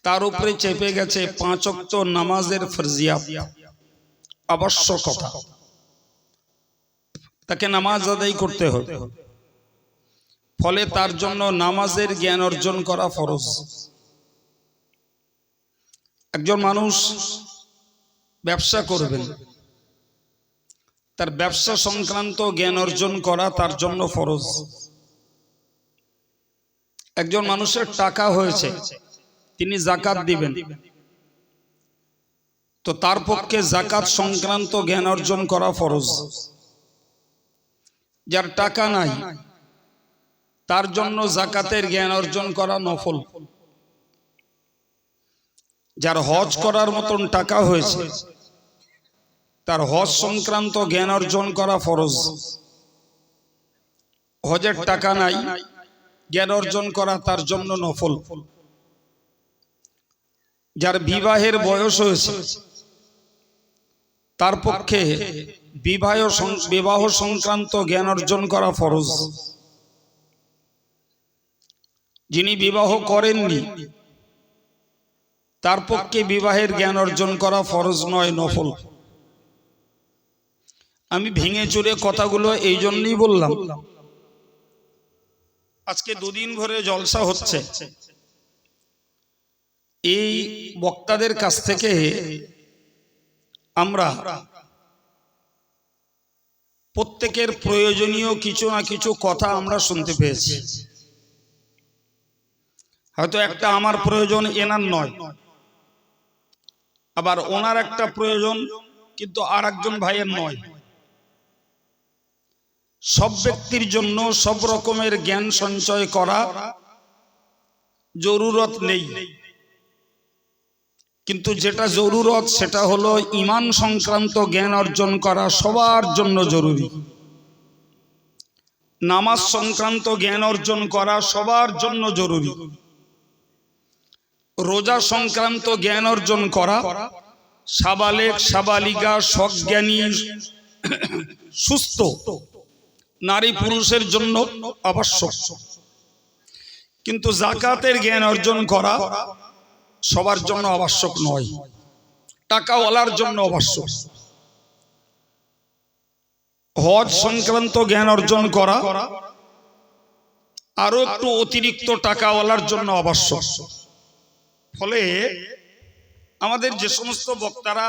তার উপরে চেপে গেছে 5 ওয়াক্ত নামাজের ফরজিয়াত, আবশ্যকতা। তাকে নামাজ আদায় করতে হবে, ফলে তার জন্য নামাজের জ্ঞান অর্জন করা ফরজ। একজন মানুষ ব্যবসা করবেন, তার ব্যবসা সংক্রান্ত জ্ঞান অর্জন করা তার জন্য ফরজ। একজন মানুষের টাকা হয়েছে, তিনি যাকাত দিবেন, তো তার পক্ষে যাকাত সংক্রান্ত জ্ঞান অর্জন করা ফরজ। যার টাকা নাই তার জন্য যাকাতের জ্ঞান অর্জন করা নফল। যার হজ করার মতন টাকা হয়েছে তার হজ সংক্রান্ত জ্ঞান অর্জন করা ফরজ। হজের টাকা নাই, জ্ঞান অর্জন করা তার জন্য নফল। যার বিবাহের বয়স হয়েছে তার পক্ষে বিবাহ সংক্রান্ত জ্ঞান অর্জন করা ফরজ। যিনি বিবাহ করেননি তার পক্ষে বিবাহের জ্ঞান অর্জন করা ফরজ নয়, নফল। আমি ভেঙে চুরে কথাগুলো এই জন্যই বললাম, আজকে 2 দিন ধরে জলসা হচ্ছে, এই বক্তাদের কাছ থেকে আমরা প্রত্যেকের প্রয়োজনীয় কিছু না কিছু কথা আমরা শুনতে পেয়েছি। হয়তো একটা আমার প্রয়োজন এনার নয়, আবার ওনার একটা প্রয়োজন কিন্তু আর একজন ভাইয়ের নয়। সব ব্যক্তির জন্য সব রকমের জ্ঞান সঞ্চয় করা জরুরত নেই, কিন্তু যেটা জরুরত সেটা হলো ঈমান সংক্রান্ত জ্ঞান অর্জন করা সবার জন্য জরুরি। নামাজ সংক্রান্ত জ্ঞান অর্জন করা সবার জন্য জরুরি। রোজা সংক্রান্ত জ্ঞান অর্জন করা সাবালেক সাবালিকা সজ্ঞানী সুস্থ নারী পুরুষের জন্য আবশ্যক, কিন্তু যাকাতের জ্ঞান অর্জন করা সবার জন্য আবশ্যক নয়, টাকাওয়ালার জন্য আবশ্যক। হজ সংক্রান্ত জ্ঞান অর্জন করা আরো একটু অতিরিক্ত টাকাওয়ালার জন্য আবশ্যক। ফলে আমাদের যে সমস্ত বক্তারা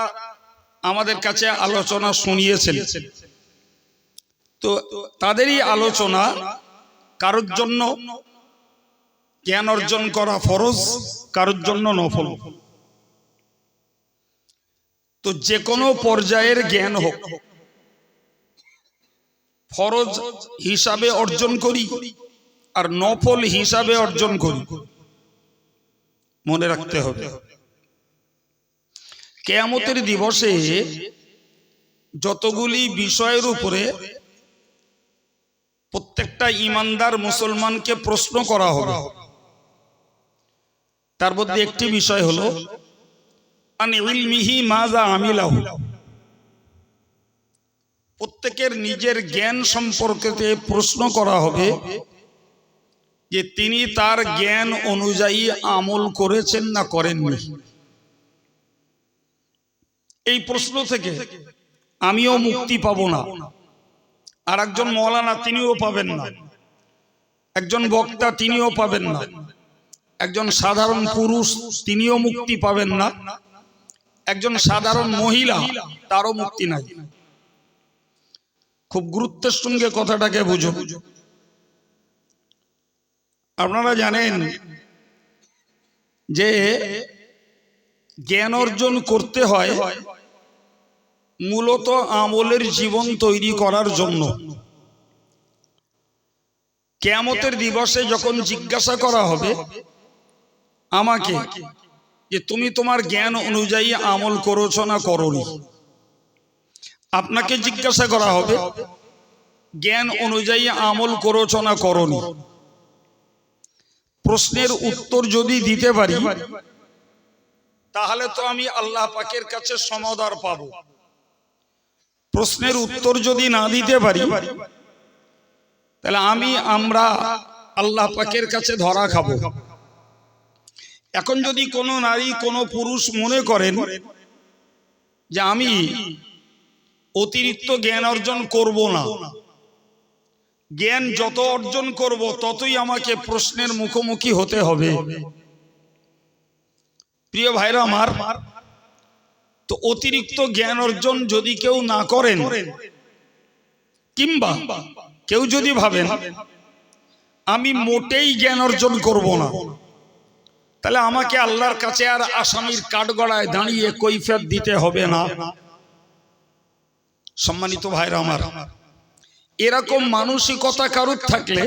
আমাদের কাছে আলোচনা শুনিয়েছেন, তো তাদেরই আলোচনা কারোর জন্য জ্ঞান অর্জন করা ফরজ, কারোর জন্য নফল। তো যে কোনো পর্যায়ের জ্ঞান হোক, ফরজ হিসাবে অর্জন করি আর নফল হিসাবে অর্জন করি, মনে রাখতে হবে। কিয়ামতের দিবসে যতগুলি বিষয়ের উপরে প্রত্যেকটা ঈমানদার মুসলমানকে প্রশ্ন করা হবে, তার মধ্যে একটি বিষয় হলো আন ইলমিহি মাজা আমিলাহু। প্রত্যেকের নিজের জ্ঞান সম্পর্কে প্রশ্ন করা হবে যে তিনি তার জ্ঞান অনুযায়ী আমল করেছেন না করেননি। এই প্রশ্ন থেকে আমিও মুক্তি পাবো না, আর একজন মৌলানা তিনিও পাবেন না, একজন বক্তা তিনিও পাবেন না, একজন সাধারণ পুরুষ তিনিও মুক্তি পাবেন না, একজন সাধারণ মহিলা তারও মুক্তি নাই। খুব গুরুত্বের সঙ্গে কথাটাকে বুঝুন। আপনারা জানেন যে জ্ঞান অর্জন করতে হয় মূলত আমলের জীবন তৈরি করার জন্য। কিয়ামতের দিবসে যখন জিজ্ঞাসা করা হবে আমাকে যে তুমি তোমার জ্ঞান অনুযায়ী আমল করেছো না করোনি, আপনাকে জিজ্ঞাসা করা হবে জ্ঞান অনুযায়ী আমল করেছো না করোনি। প্রশ্নের উত্তর যদি দিতে পারি তাহলে তো আমি আল্লাহ পাকের কাছে সমাদর পাবো। প্রশ্নের উত্তর যদি না দিতে পারি তাহলে আমরা আল্লাহ পাকের কাছে ধরা খাবো। এখন যদি কোনো নারী কোনো পুরুষ মনে করেন যে আমি অতিরিক্ত জ্ঞান অর্জন করব না, জ্ঞান যত অর্জন করব ততই আমাকে প্রশ্নের মুখোমুখি হতে হবে, প্রিয় ভাইরা আমার, তো অতিরিক্ত জ্ঞান অর্জন যদি কেউ না করেন কিংবা কেউ যদি ভাবেন আমি মোটেই জ্ঞান অর্জন করব না, তাহলে আমাকে আল্লাহর কাছে আর আসামির কাঠগড়ায় দাঁড়িয়ে কৈফিয়ত দিতে হবে না। সম্মানিত ভাইরা আমার, এরকম মানসিকতা কারুর থাকলে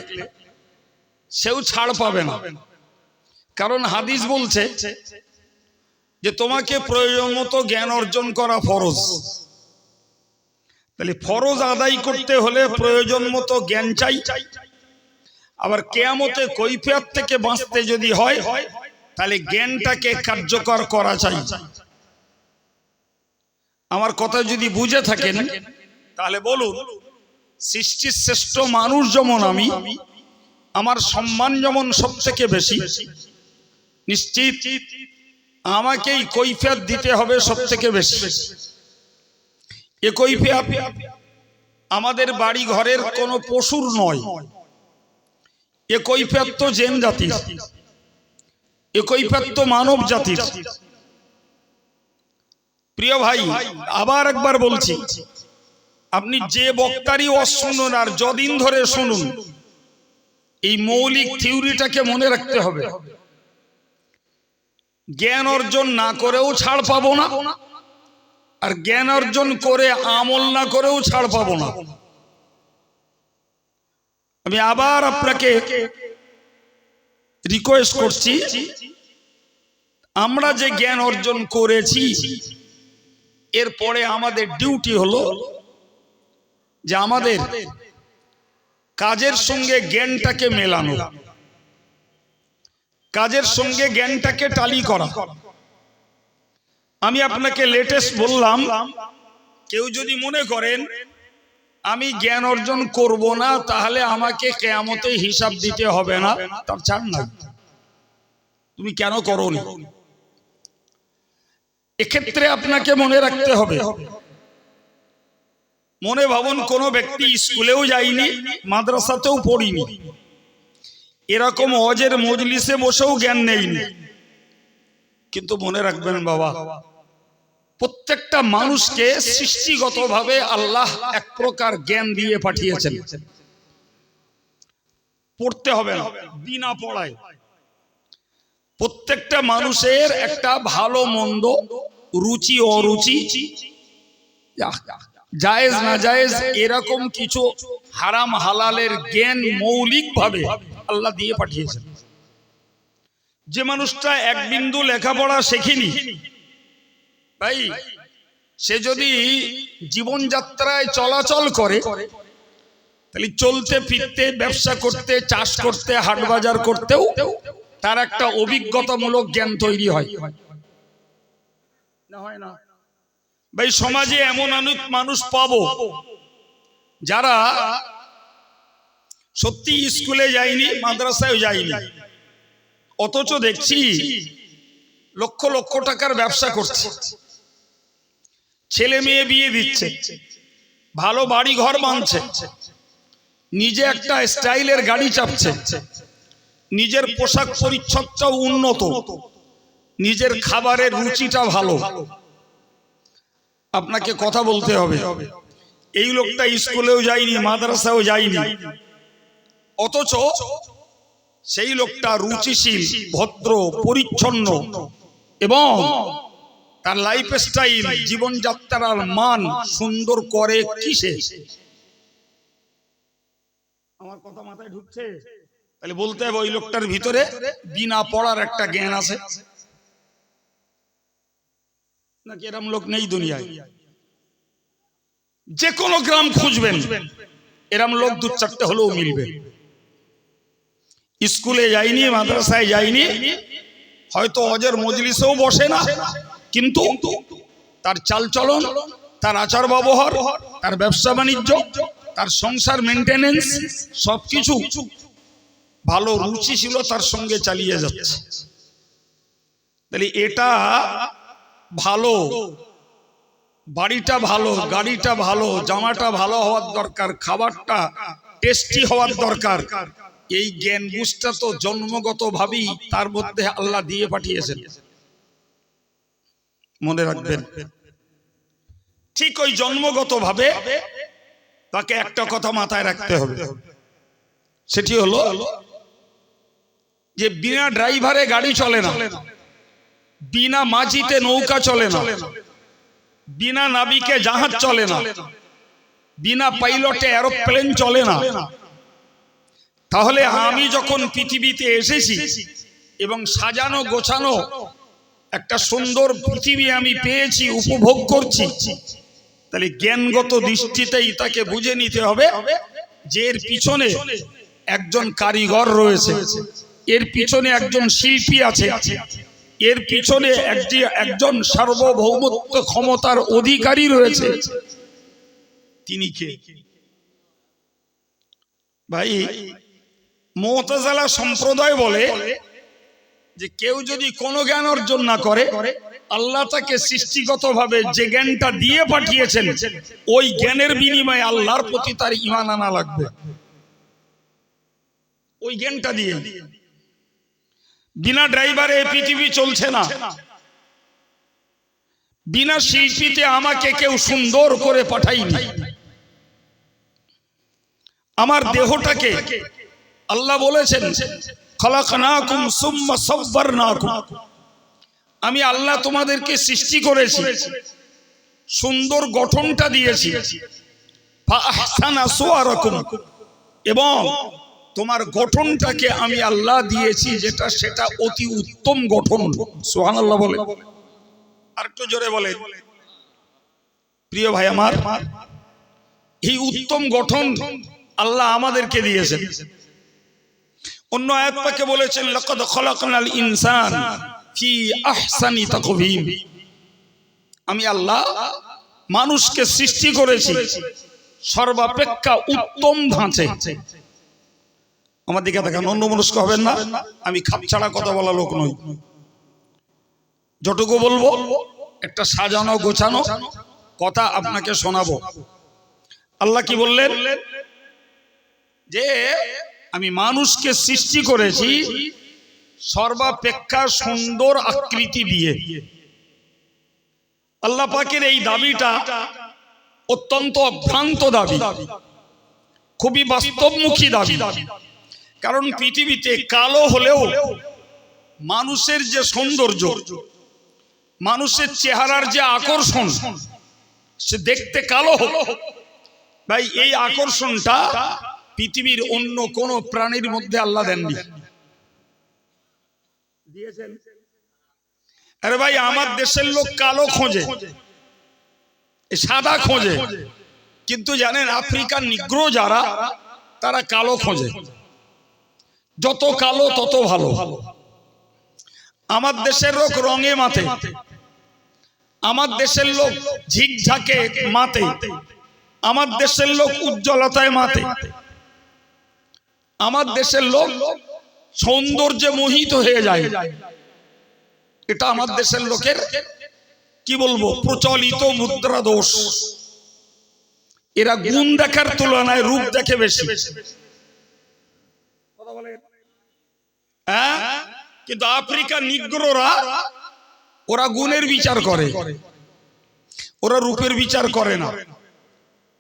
সেও ছাড় পাবে না। কারণ হাদিস বলছে যে তোমাকে প্রয়োজন মতো জ্ঞান অর্জন করা ফরজ। তাহলে ফরজ আদায় করতে হলে প্রয়োজন মতো জ্ঞান চাই। আবার কিয়ামতে কৈফিয়ত থেকে বাঁচতে যদি হয় তাহলে জ্ঞানটাকে কার্যকর করা চাই। আমার কথা যদি বুঝে থাকেন তাহলে বলুন, সৃষ্টির শ্রেষ্ঠ মানুষ যেমন আমি, আমার সম্মান যেমন সব থেকে বেশি, নিশ্চিত আমাকেই কৈফিয়ত দিতে হবে সব থেকে বেশি। এ কৈফিয়ত আমাদের বাড়ি ঘরের কোনো পশুর নয়, এ কৈফিয়ত তো জিন জাতির, এ কৈফিয়ত তো মানব জাতির। প্রিয় ভাই, আবার একবার বলছি, আপনি যে বক্তারই ওয়াজ শুনুন আর যদিন ধরে শুনুন, এই মৌলিক থিওরিটাকে মনে রাখতে হবে। জ্ঞান অর্জন না করেও ছাড় পাবো না, আর জ্ঞান অর্জন করে আমল না করেও ছাড় পাবো না। আমি আবার আপনাকে রিকোয়েস্ট করছি, আমরা যে জ্ঞান অর্জন করেছি এরপরে আমাদের ডিউটি হলো যে আমাদের কাজের সঙ্গে জ্ঞানটাকে মেলানো, কাজের সঙ্গে জ্ঞানটাকে টালি করা। আমি আপনাকে লেটেস্ট বললাম, কেউ যদি মনে করেন আমি জ্ঞান অর্জন করব না তাহলে আমাকে কিয়ামতে হিসাব দিতে হবে না, তার ছাড় নাই। তুমি কেন করোনি? এক্ষেত্রে আপনাকে মনে রাখতে হবে, মনে ভাবুন কোনো ব্যক্তি স্কুলেও যায়নি, মাদ্রাসাতেও পড়িনি, এরকম ওয়াজের মজলিসে বসেও জ্ঞান নেয়নি, কিন্তু মনে রাখবেন বাবা, প্রত্যেকটা মানুষকে সৃষ্টিগতভাবে আল্লাহ এক প্রকার জ্ঞান দিয়ে পাঠিয়েছেন। পড়তে হবে না, বিনা পড়ায় প্রত্যেকটা মানুষের একটা ভালো মন্দ, রুচি অরুচি, জায়েজ না জায়েজ এরকম কিছু হারাম হালালের জ্ঞান মৌলিকভাবে আল্লাহ দিয়ে পাঠিয়েছেন। যে মানুষটা এক বিন্দু লেখাপড়া শেখেনি ভাই, সে যদি জীবনযাত্রায় চলাচল করে তাহলে চলতে ফিরতে, ব্যবসা করতে, চাষ করতে, হাট বাজার করতেও তার একটা অভিজ্ঞতামূলক জ্ঞান তৈরি হয় না, হয় না ভাই? সমাজে এমন অনেক মানুষ পাবো যারা সত্যি স্কুলে যায়নি, মাদ্রাসায় যায়নি, অথচ দেখছি লক্ষ লক্ষ টাকার ব্যবসা করছে, ছেলে মেয়ে বিয়ে দিচ্ছে, ভালো বাড়ি ঘর বাঁধছে, নিজে একটা স্টাইলের গাড়ি চাপছে, নিজের পোশাক পরিচ্ছদটাও উন্নত, নিজের খাবারের রুচিটা ভালো। আপনাকে কথা বলতে হবে, এই লোকটা স্কুলেও যায়নি, মাদ্রাসাও যায়নি, অথচ সেই লোকটা রুচিশীল, ভদ্র, পরিচ্ছন্ন এবং তার লাইফ স্টাইল, জীবনযাত্রার মান সুন্দর করে কিসে? আমার কথা মাথায় ঢুকছে? তাহলে বলতে হবে ওই লোকটার ভিতরে বিনা পড়ার একটা জ্ঞান আছে, নাকি এরম লোক নেই দুনিয়ায়? যে কোনো গ্রাম খুঁজবেন এরম লোক দু চারটে হলেও মিলবে। স্কুলে যায়নি, মাদ্রাসায় যায়নি, হয়তো ওয়াজের মজলিসেও বসে না, কিন্তু তার চালচলন, তার আচার ব্যবহার, তার ব্যবসা বাণিজ্য, তার সংসার মেনটেনেন্স সবকিছু ভালো রুচিশীলতার সঙ্গে চালিয়ে যাচ্ছে। তাহলে এটা ভালো, বাড়িটা ভালো, গাড়িটা ভালো, জামাটা ভালো হওয়ার দরকার, খাবারটা টেস্টি হওয়ার দরকার। এই জ্ঞান বুঝটা তো জন্মগত ভাবেই তার মধ্যে আল্লাহ দিয়ে পাঠিয়েছেন। মনে রাখবেন, ঠিক ওই জন্মগত ভাবে তাকে একটা কথা মাথায় রাখতে হবে, সেটি হলো যে বিনা ড্রাইভারে গাড়ি চলে না, বিনা মাঝিতে নৌকা চলে না, বিনা নাবিকে জাহাজ চলে না, বিনা পাইলটে এরোপ্লেন চলে না। তাহলে আমি যখন পৃথিবীতে এসেছি এবং সাজানো গোছানো একটা সুন্দর পৃথিবী আমি পেয়েছি, উপভোগ করছি, তাহলে জ্ঞানগত দৃষ্টিতেই তাকে বুঝে নিতে হবে যে এর পিছনে একজন কারিগর রয়েছে, এর পিছনে একজন শিল্পী আছে, এর পিছনে একজন সার্বভৌমত্ব ক্ষমতার অধিকারী রয়েছে। তিনি কে? ভাই, মুতাজিলা সম্প্রদায় বলে যে কেউ যদি কোনো জ্ঞান অর্জন না করে, আল্লাহ তাকে সৃষ্টিগতভাবে যে জ্ঞানটা দিয়ে পাঠিয়েছেন ওই জ্ঞানের বিনিময়ে আল্লাহর প্রতি তার ঈমান আনা লাগবে। ওই জ্ঞানটা দিয়ে। বিনা ড্রাইভারে পৃথিবী চলছে না, বিনা শিল্পীতে আমাকে কেউ সুন্দর করে পাঠায়নি। আমার দেহটাকে আল্লাহ বলেছেন খলাকনাকুম সুম্মা সাব্বারনাকুম, আমি আল্লাহ তোমাদেরকে সৃষ্টি করেছি, সুন্দর গঠনটা দিয়েছি, ফাআহসানা সুওয়ারাকুম, এবং তোমার গঠনটাকে আমি আল্লাহ দিয়েছি সেটা অতি উত্তম গঠন। সুবহানাল্লাহ বলে, আর একটু জোরে বলে। প্রিয় ভাই আমার, এই উত্তম গঠন আল্লাহ আমাদেরকে দিয়েছেন। অন্য আয়াত পাকে বলেছেন লাকাদ খলাকনাল ইনসান ফি আহসানি তাকওয়িম, আমি আল্লাহ মানুষকে সৃষ্টি করেছি সর্বাপেক্ষা উত্তম ধাঁচে। আমার দিকে দেখেন, অন্যমনস্ক হবেন না, আমি খাপছাড়া কথা বলা লোক নই। যতটুকু বলবো একটা সাজানো গোছানো কথা আপনাকে শোনাবো। আল্লাহ কি বললেন? যে আমি মানুষকে সৃষ্টি করেছি সর্বাপেক্ষা সুন্দর আকৃতি দিয়ে। আল্লাহ পাকের এই দাবিটা অত্যন্ত অভ্রান্ত দাবি, খুবই বাস্তবমুখী দাবি। কারণ পৃথিবীতে কালো হলেও মানুষের যে সৌন্দর্য, মানুষের চেহারার যে আকর্ষণ, সে দেখতে কালো হলো ভাই, এই আকর্ষণটা পৃথিবীর অন্য কোন প্রাণীর মধ্যে আল্লাহ দেননি। দিয়েছেন? আরে ভাই, আমার দেশের লোক কালো খোঁজে, সাদা খোঁজে, কিন্তু জানেন আফ্রিকার নিগ্রো যারা, তারা কালো খোঁজে। যত কালো তত ভালো। আমার দেশের লোক রঙে মাতে, আমার দেশের লোক ঝিকঝাকে মাতে, আমার দেশের লোক উজ্জ্বলতায় মাতে, আমার দেশের লোক সৌন্দর্যে মোহিত হয়ে যায়। এটা আমার দেশের লোকের কি বলবো প্রচলিত মুদ্রা দোষ। এরা গুণ দেখার তুলনায় রূপ দেখে বেশি। হ্যাঁ, কিন্তু আফ্রিকার নিগ্রোরা ওরা গুণের বিচার করে, ওরা রূপের বিচার করে না।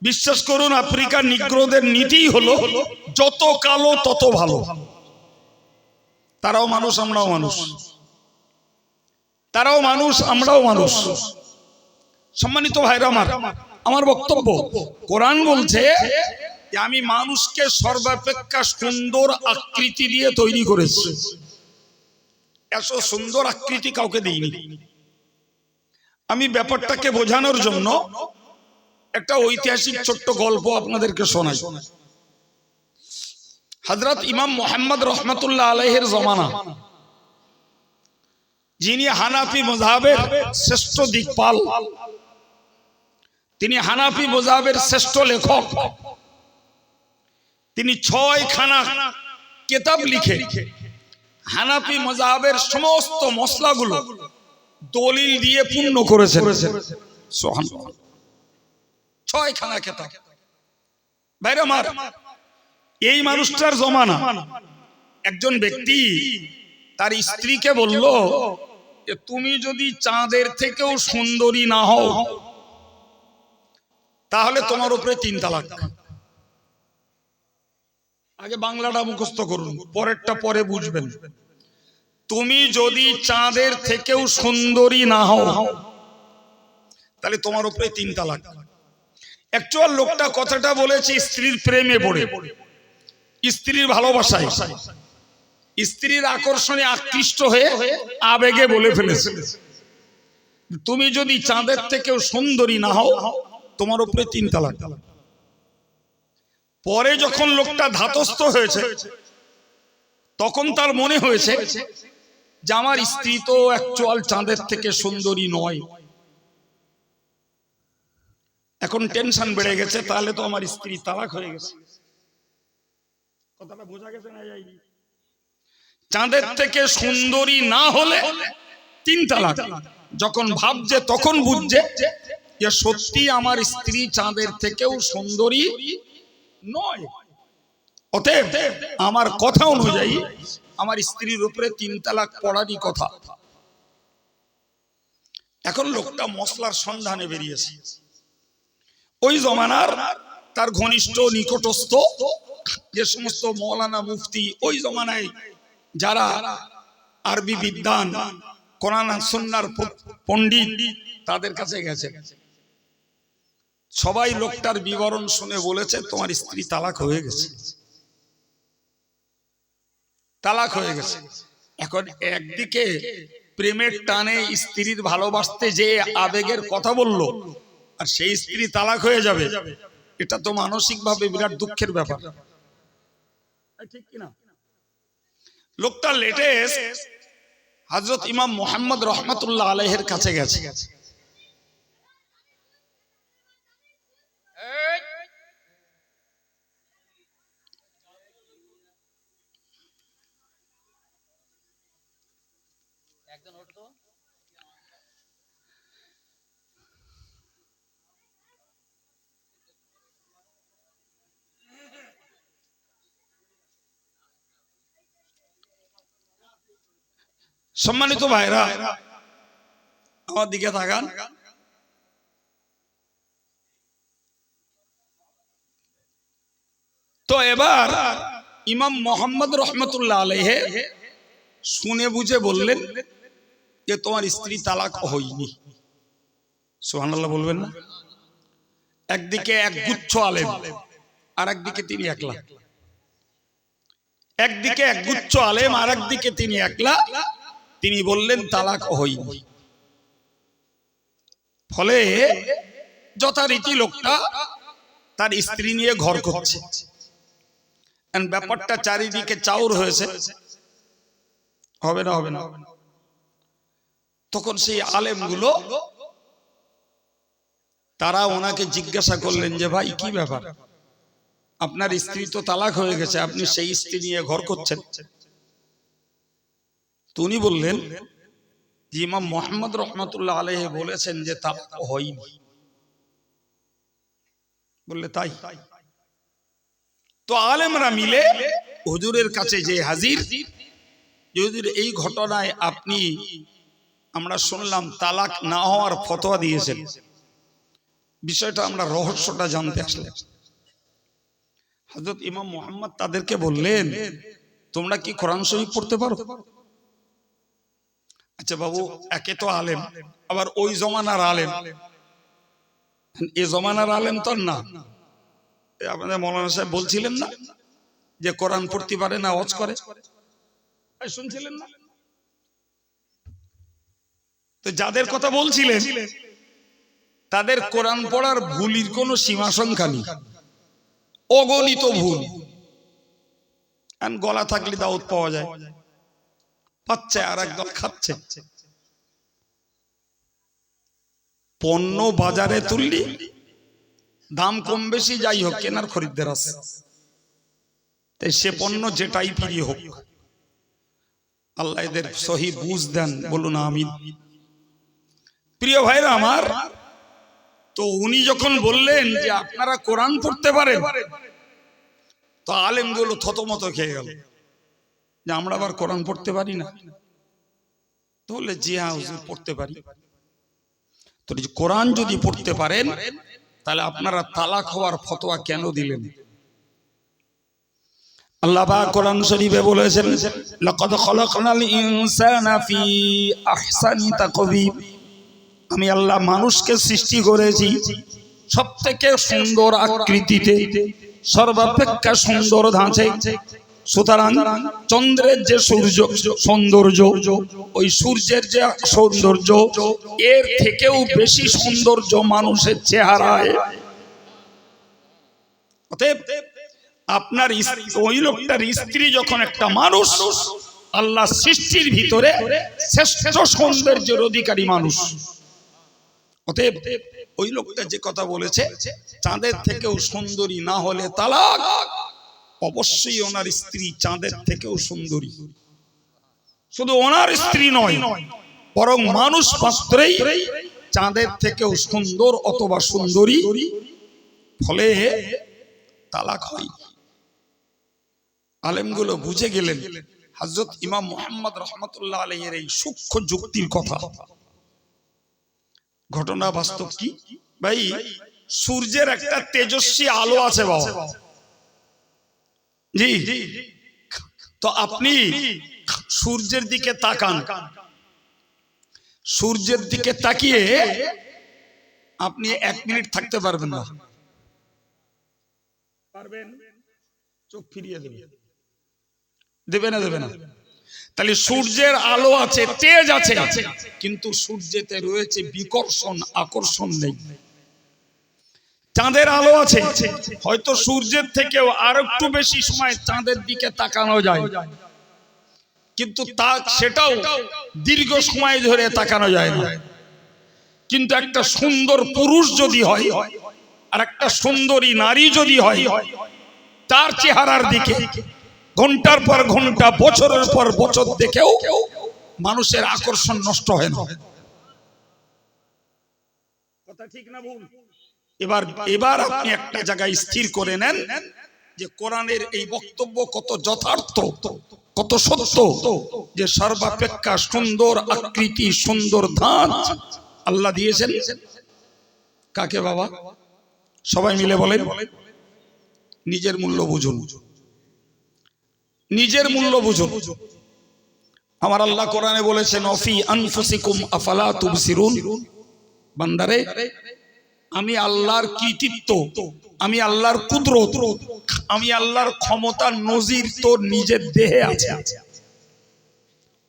বিশ্বাস করুন, আফ্রিকার নিগ্রোদের নীতি হলো যত কালো তত ভালো। তারাও মানুষ, আমরাও মানুষ, তারাও মানুষ, আমরাও মানুষ। সম্মানিত ভাইরা আমার বক্তব্য, কোরআন বলছে যে আমি মানুষকে সর্বাপেক্ষা সুন্দর আকৃতি দিয়ে তৈরি করেছি। এত সুন্দর আকৃতি কাউকে দিইনি। আমি ব্যাপারটাকে বোঝানোর জন্য একটা ঐতিহাসিক ছোট্ট গল্প আপনাদেরকে শোনাই। হযরত ইমাম মুহাম্মদ রহমাতুল্লাহ আলাইহির জমানা, যিনি হানাফি মাযহাবের শ্রেষ্ঠ দিকপাল, তিনি হানাফি মাযহাবের শ্রেষ্ঠ লেখক, তিনি 6খানা কিতাব লিখে হানাফি মাযহাবের সমস্ত মশলাগুলো দলিল দিয়ে পূর্ণ করেছেন। সুবহানাল্লাহ। 6 খানা কিতাব। ভাইরা আমার, এই মানুষটার জমানা একজন ব্যক্তি তার স্ত্রীকে বলল যে তুমি যদি চাঁদের থেকেও সুন্দরী না হও তাহলে তোমার উপরে 3 তালাক। আগে বাংলাটা মুখস্থ করুন, পরেরটা পরে বুঝবেন। তুমি যদি চাঁদের থেকেও সুন্দরী না হও তাহলে তোমার উপরে 3 তালাক। অ্যাকচুয়াল লোকটা কথাটা বলেছে স্ত্রীর প্রেমে পড়ে, স্ত্রীর ভালোবাসায়, স্ত্রীর আকর্ষণে আকৃষ্ট হয়ে আবেগে বলে ফেলেছে তুমি যদি চাঁদের থেকেও সুন্দরী না হও তোমার উপরে 3 তালাক। পরে যখন লোকটা ধাতস্থ হয়েছে তখন তার মনে হয়েছে যে আমার স্ত্রী তো অ্যাকচুয়াল চাঁদের থেকে সুন্দরী নয়। এখন টেনশন বেড়ে গেছে, তাহলে তো আমার স্ত্রী তালাক হয়ে গেছে। কথাটা বোঝা গেছে না? যায়নি? চাঁদের থেকে সুন্দরী না হলে 3 তালাক। যখন ভাবছে তখন বুঝছে যে সত্যি আমার স্ত্রী চাঁদের থেকেও সুন্দরী নয়, অতএব আমার কথা অনুযায়ী আমার স্ত্রীর উপরে 3 তালাক পড়ারই কথা। এখন লোকটা মশলার সন্ধানে বেরিয়েছে। ওই জমানার তার ঘনিষ্ঠ নিকটস্থ যে সমস্ত মৌলানা মুফতি ওই জমানায় যারা আরবি বিদ্বান, কোরআন সুন্নাহর পণ্ডিত, তাদের কাছে গেছে। সবাই লোকটার বিবরণ শুনে বলেছে তোমার স্ত্রী তালাক হয়ে গেছে, তালাক হয়ে গেছে। এখন একদিকে প্রেমের টানে স্ত্রীর ভালোবাসতে যে আবেগের কথা বলল, আর সেই স্ত্রী তালাক হয়ে যাবে, এটা তো মানসিকভাবে বিরাট দুঃখের ব্যাপার, ঠিক কিনা? লোকটা লেটেস্ট হযরত ইমাম মুহাম্মদ রাহমাতুল্লাহ আলাইহির কাছে গেছে। সম্মানিত ভাইরা আমার দিকে তাকান। তো এবার ইমাম মুহাম্মদ রাহমাতুল্লাহ আলাইহি শুনে বুঝে বললেন যে তোমার স্ত্রী তালাক হয়নি। সুবহানাল্লাহ বলবেন না? একদিকে এক গুচ্ছ আলেম, আর একদিকে তিনি একলা। একদিকে এক গুচ্ছ আলেম, আর একদিকে তিনি একলা। তিনি বললেন তালাক হয়নি। ফলে যথারীতি লোকটা তার স্ত্রী নিয়ে ঘর করছে। ব্যাপারটা চারিদিকে চাউর হয়েছে, হবে না হবে না। তখন সেই আলেমগুলো তারা ওনাকে জিজ্ঞাসা করলেন যে ভাই কি ব্যাপার, আপনার স্ত্রী তো তালাক হয়ে গেছে, আপনি সেই স্ত্রী নিয়ে ঘর করছেন। উনি বললেন যে ইমাম মুহাম্মদ রাহমাতুল্লাহ আলাইহি বলেছেন যে তালাক হয়নি। বললে তাই? তো আলেমরা মিলে হুজুরের কাছে যে হাজির, হুজুর এই ঘটনায় আপনি, আমরা শুনলাম তালাক না হওয়ার ফতোয়া দিয়েছেন, বিষয়টা আমরা রহস্যটা জানতে আসলাম। হযরত ইমাম মুহাম্মদ তাদেরকে বললেন তোমরা কি কোরআন শরীফ পড়তে পারো? আচ্ছা বাবু, একে তো আলেম, আবার ওই জমানার আলেম, এ জমানার আলেম তো না। আপনাদের মৌলানা সাহেব বলছিলেন না যে কোরআন পড়তে পারে না, ওয়াজ করে, শুনছিলেন না? তো যাদের কথা বলছিলেন তাদের কোরআন পড়ার ভুলের কোনো সীমা সংখ্যা নেই, অগণিত ভুল। গলা থাকলে দাউদ পাওয়া যায়, পাচ্ছে আর একদল খাচ্ছে। পণ্য বাজারে তুললি দাম কম বেশি যাই হোক, কেনার খরিদ্দার আছে, তাই সে পণ্য যেটাই প্রিয় হোক, আল্লাহ এদের সহি বুঝ দেন, বলুন আমিন। প্রিয় ভাইরা আমার, তো উনি যখন বললেন যে আপনারা কোরআন পড়তে পারেন, তো আলেমগুলো থতমত খেয়ে গেল যে আমরা আবার কোরআন পড়তে পারি না। তো বললে জি হ্যাঁ হুজুর পড়তে পারি। তো কোরআন যদি পড়তে পারেন তাহলে আপনারা তালাক হওয়ার ফতোয়া কেন দিলেন? আল্লাহ পাক কোরআন শরীফে বলেছেন, লাকাদ খালাকনাল ইনসানা ফি আহসানি তাকওয়িম। আমি আল্লাহ মানুষকে সৃষ্টি করেছি সবথেকে সুন্দর আকৃতিতে, সর্বাপেক্ষা সুন্দর ধাঁচে। সুতরাং চন্দ্রের যে সৌন্দর্য, ওই সূর্যের যে সৌন্দর্য, এর থেকেও বেশি সৌন্দর্য মানুষের চেহারায়। অতএব আপনার ওই লোকটার স্ত্রী যখন একটা মানুষ, আল্লাহ সৃষ্টির ভিতরে শ্রেষ্ঠ সৌন্দর্যের অধিকারী মানুষ। অতএব ওই লোকটা যে কথা বলেছে চাঁদের থেকেও সুন্দরী না হলে তালাক, অবশ্যই ওনার স্ত্রী চাঁদের থেকেও সুন্দরী। শুধু ওনার স্ত্রী নয়, বরং মানুষ মাত্রই চাঁদের থেকেও সুন্দর অথবা সুন্দরী, ফলে তালাক হয়। আলেমগুলো বুঝে গেলেন হযরত ইমাম মুহাম্মদ রাহমাতুল্লাহ আলাইহির এই সূক্ষ্ম যুক্তির কথা। ঘটনা বাস্তব কি ভাই? সূর্যের একটা তেজস্বী আলো আছে বাবা, জি। তো আপনি সূর্যের দিকে তাকান, সূর্যের দিকে তাকিয়ে আপনি 1 মিনিট থাকতে পারবেন না। পারবেন? চোখ ফিরিয়ে দেবে না? দেবে না। তাহলে সূর্যের আলো আছে, তেজ আছে, কিন্তু সূর্যেতে রয়েছে বিকর্ষণ, আকর্ষণ নেই। চাঁদের আলো আছে, হয়তো সূর্যের থেকেও আর একটু বেশি সময় চাঁদের দিকে তাকানো যায়, কিন্তু সেটাও দীর্ঘ সময় ধরে তাকানো যায় না। কিন্তু একটা সুন্দর পুরুষ যদি হয় আর একটা সুন্দরী নারী যদি হয়, তার চেহারার দিকে ঘন্টার পর ঘন্টা, বছরের পর বছর দেখেও মানুষের আকর্ষণ নষ্ট হয় না। কথা ঠিক না ভুল? এবার আপনি একটা জায়গায় স্থির করে নেন যে কোরআনের এই বক্তব্য কত যথার্থ, কত সত্য, যে সর্বাপেক্ষা সুন্দর আকৃতি, সুন্দর ধাঁচ আল্লাহ দিয়েছেন কাকে বাবা? সবাই মিলে বলেন, নিজের মূল্য বুঝুন, নিজের মূল্য বুঝুন। আমার আল্লাহ কোরআনে বলেছেন, অফি আনফুসিকুম আফালা তুবসিরুন। বান্দারে, আমি আল্লাহর কৃতিত্ব, আমি আল্লাহর কুদরত, আমি আল্লাহর ক্ষমতার নজির তোর নিজের দেহে আছে,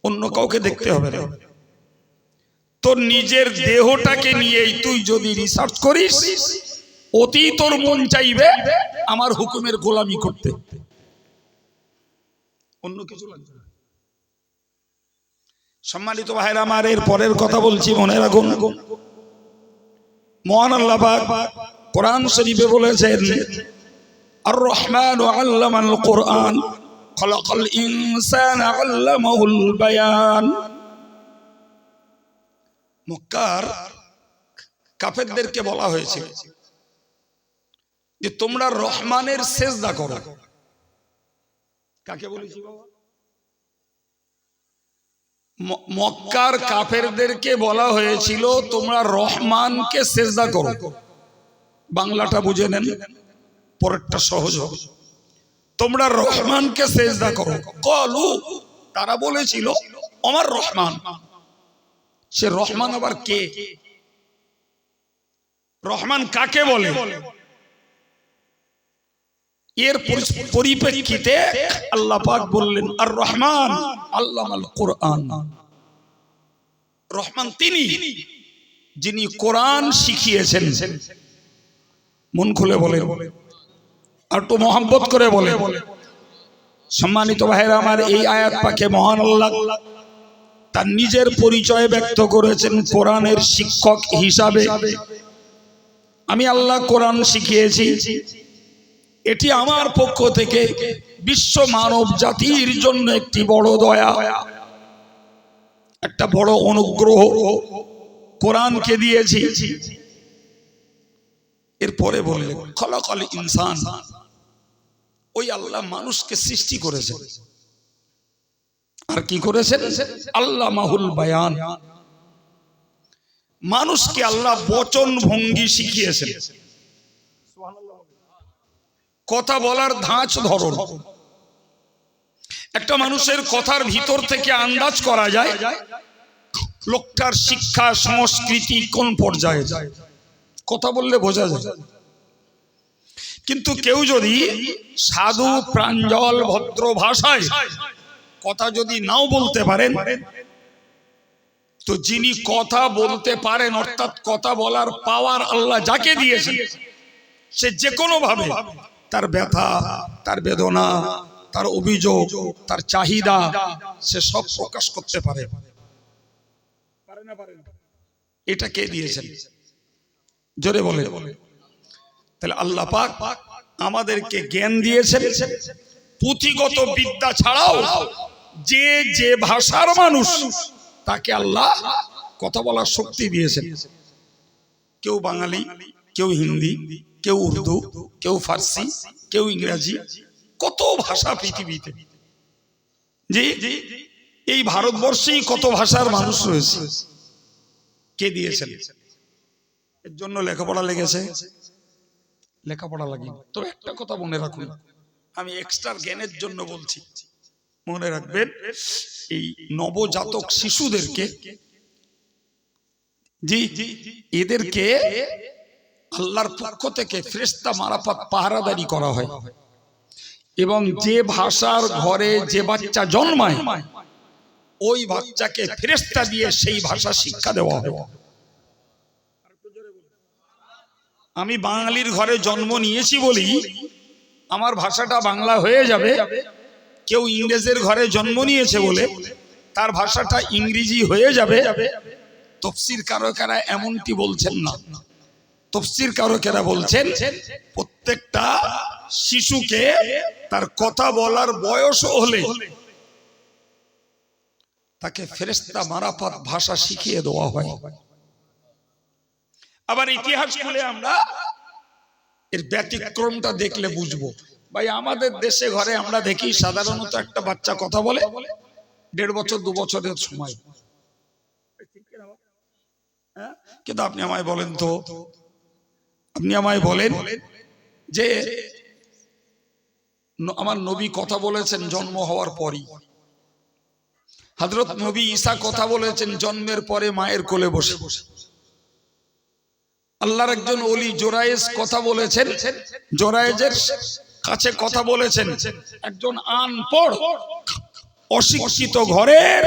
অন্য কাউকে দেখতে হবে না। তোর নিজের দেহটাকে নিয়েই তুই যদি রিসার্চ করিস, অতি তোর মন চাইবে আমার হুকুমের গোলামি করতে, অন্য কিছু লাগবে না। সম্মানিত ভাইরা আমার, এর পরের কথা বলছি, মনে রাখুন। মহান আল্লাহ পাক কোরআন শরীফে বলেছেন, আর রহমান আল্লামাল কোরআন খলাকাল ইনসানা আল্লামাহুল বায়ান। মক্কার কাফেরদেরকে বলা হয়েছে যে তোমরা রহমানের সেজদা করো। কাকে বলেছি বাবা? মক্কার কাফেরদেরকে বলা হয়েছিল তোমরা রহমানকে সেজদা করো। বাংলাটা বুঝে নেন, পরেরটা সহজ হবে। তোমরা রহমানকে সেজদা করো। কলু, তারা বলেছিল আমার রহমান। সে রহমান আবার কে? রহমান কাকে বলে? এর পরিপ্রেক্ষিতে আল্লাহ পাক বললেন, আর রহমান আল্লামাল কোরআন। রহমান তিনি যিনি কোরআন শিখিয়েছেন। মন খুলে বলে, আর তো মোহাম্মত করে বলে। সম্মানিত ভাইরা আমার, এই আয়াত পাকে মহান আল্লাহ তার নিজের পরিচয় ব্যক্ত করেছেন কোরআনের শিক্ষক হিসাবে। আমি আল্লাহ কোরআন শিখিয়েছি, এটি আমার পক্ষ থেকে বিশ্ব মানব জাতির জন্য একটি বড় দয়া। একটা বড় অনুগ্রহ কোরআনকে দিয়েছি। এরপরে বললেন খলাকাল ইনসান, ওই আল্লাহ মানুষকে সৃষ্টি করেছেন, আর কি করেছেন? আল্লামাহুল বায়ান, মানুষকে আল্লাহ বচন ভঙ্গি শিখিয়েছেন, কথা বলার ধাঁচ ধরন। একটা মানুষের কথার ভিতর থেকে আন্দাজ করা যায় লোকটার শিক্ষা সংস্কৃতি কোন পর্যায়ে, কথা বললে বোঝা যায়। কিন্তু কেউ যদি সাধু প্রাঞ্জল ভদ্র ভাষায় কথা যদি নাও বলতে পারেন, তো যিনি কথা বলতে পারেন অর্থাৎ কথা বলার পাওয়ার আল্লাহ যাকে দিয়েছেন, সে যে কোনো ভাবে তার ব্যথা, তার বেদনা, তার অভিযোগ, তার চাহিদা সে সব প্রকাশ করতে পারে। এটা কে দিয়েছেন? জোরে বলে। তাহলে আল্লাহ পাক আমাদেরকে জ্ঞান দিয়েছেন। পুঁথিগত বিদ্যা ছাড়াও যে যে ভাষার মানুষ তাকে আল্লাহ কথা বলার শক্তি দিয়েছেন। কেউ বাঙালি, কেউ হিন্দি, কেউ উর্দু, কেউ ফার্সি, কেউ ইংরেজি, কত ভাষা পৃথিবীতে। যে এই ভারতবর্ষেই কত ভাষার মানুষ রয়েছে, কে দিয়েছেন? এর জন্য লেখাপড়া লেগেছে? লেখাপড়া লাগেনি। তো একটা কথা মনে রাখুন, আমি এক্সট্রা জ্ঞানের জন্য বলছি, মনে রাখবেন এই নবজাতক শিশুদেরকে, জি এদেরকে আল্লাহর পক্ষ থেকে ফেরেশতা মারফত পাহারাদারি করা হয়, এবং যে ভাষার ঘরে যে বাচ্চা জন্মায় ওই বাচ্চাকে ফেরেশতা দিয়ে সেই ভাষা শিক্ষা দেওয়া হয়। আমি বাঙালির ঘরে জন্ম নিয়েছি বলি আমার ভাষাটা বাংলা হয়ে যাবে, কেউ ইংরেজের ঘরে জন্ম নিয়েছে বলে তার ভাষাটা ইংরেজি হয়ে যাবে, তাফসীর কারকেরা এমনটি বলছেন না। তাফসীর কারকেরা বলছেন প্রত্যেকটা শিশুকে তার কথা বলার বয়স হলে তাকে ফেরেশতা মারফত ভাষা শিখিয়ে দেওয়া হয়। আবার ইতিহাস খুলে আমরা এর ব্যতিক্রমটা দেখলে বুঝবো। ভাই আমাদের দেশে ঘরে আমরা দেখি সাধারণত একটা বাচ্চা কথা বলে 1.5 বছর 2 বছরের সময়, কিন্তু আপনি আমায় বলেন তো, আপনি আমায় বলেন যে আমার নবী কথা বলেছেন জন্ম হওয়ার পরই, হযরত নবী ঈসা কথা বলেছেন জন্মের পরে মায়ের কোলে বসে, আল্লাহর একজন ওলি জোরায়েজ কথা বলেছেন, জোরায়েজের কাছে কথা বলেছেন একজন আনপড় অশিক্ষিত ঘরের,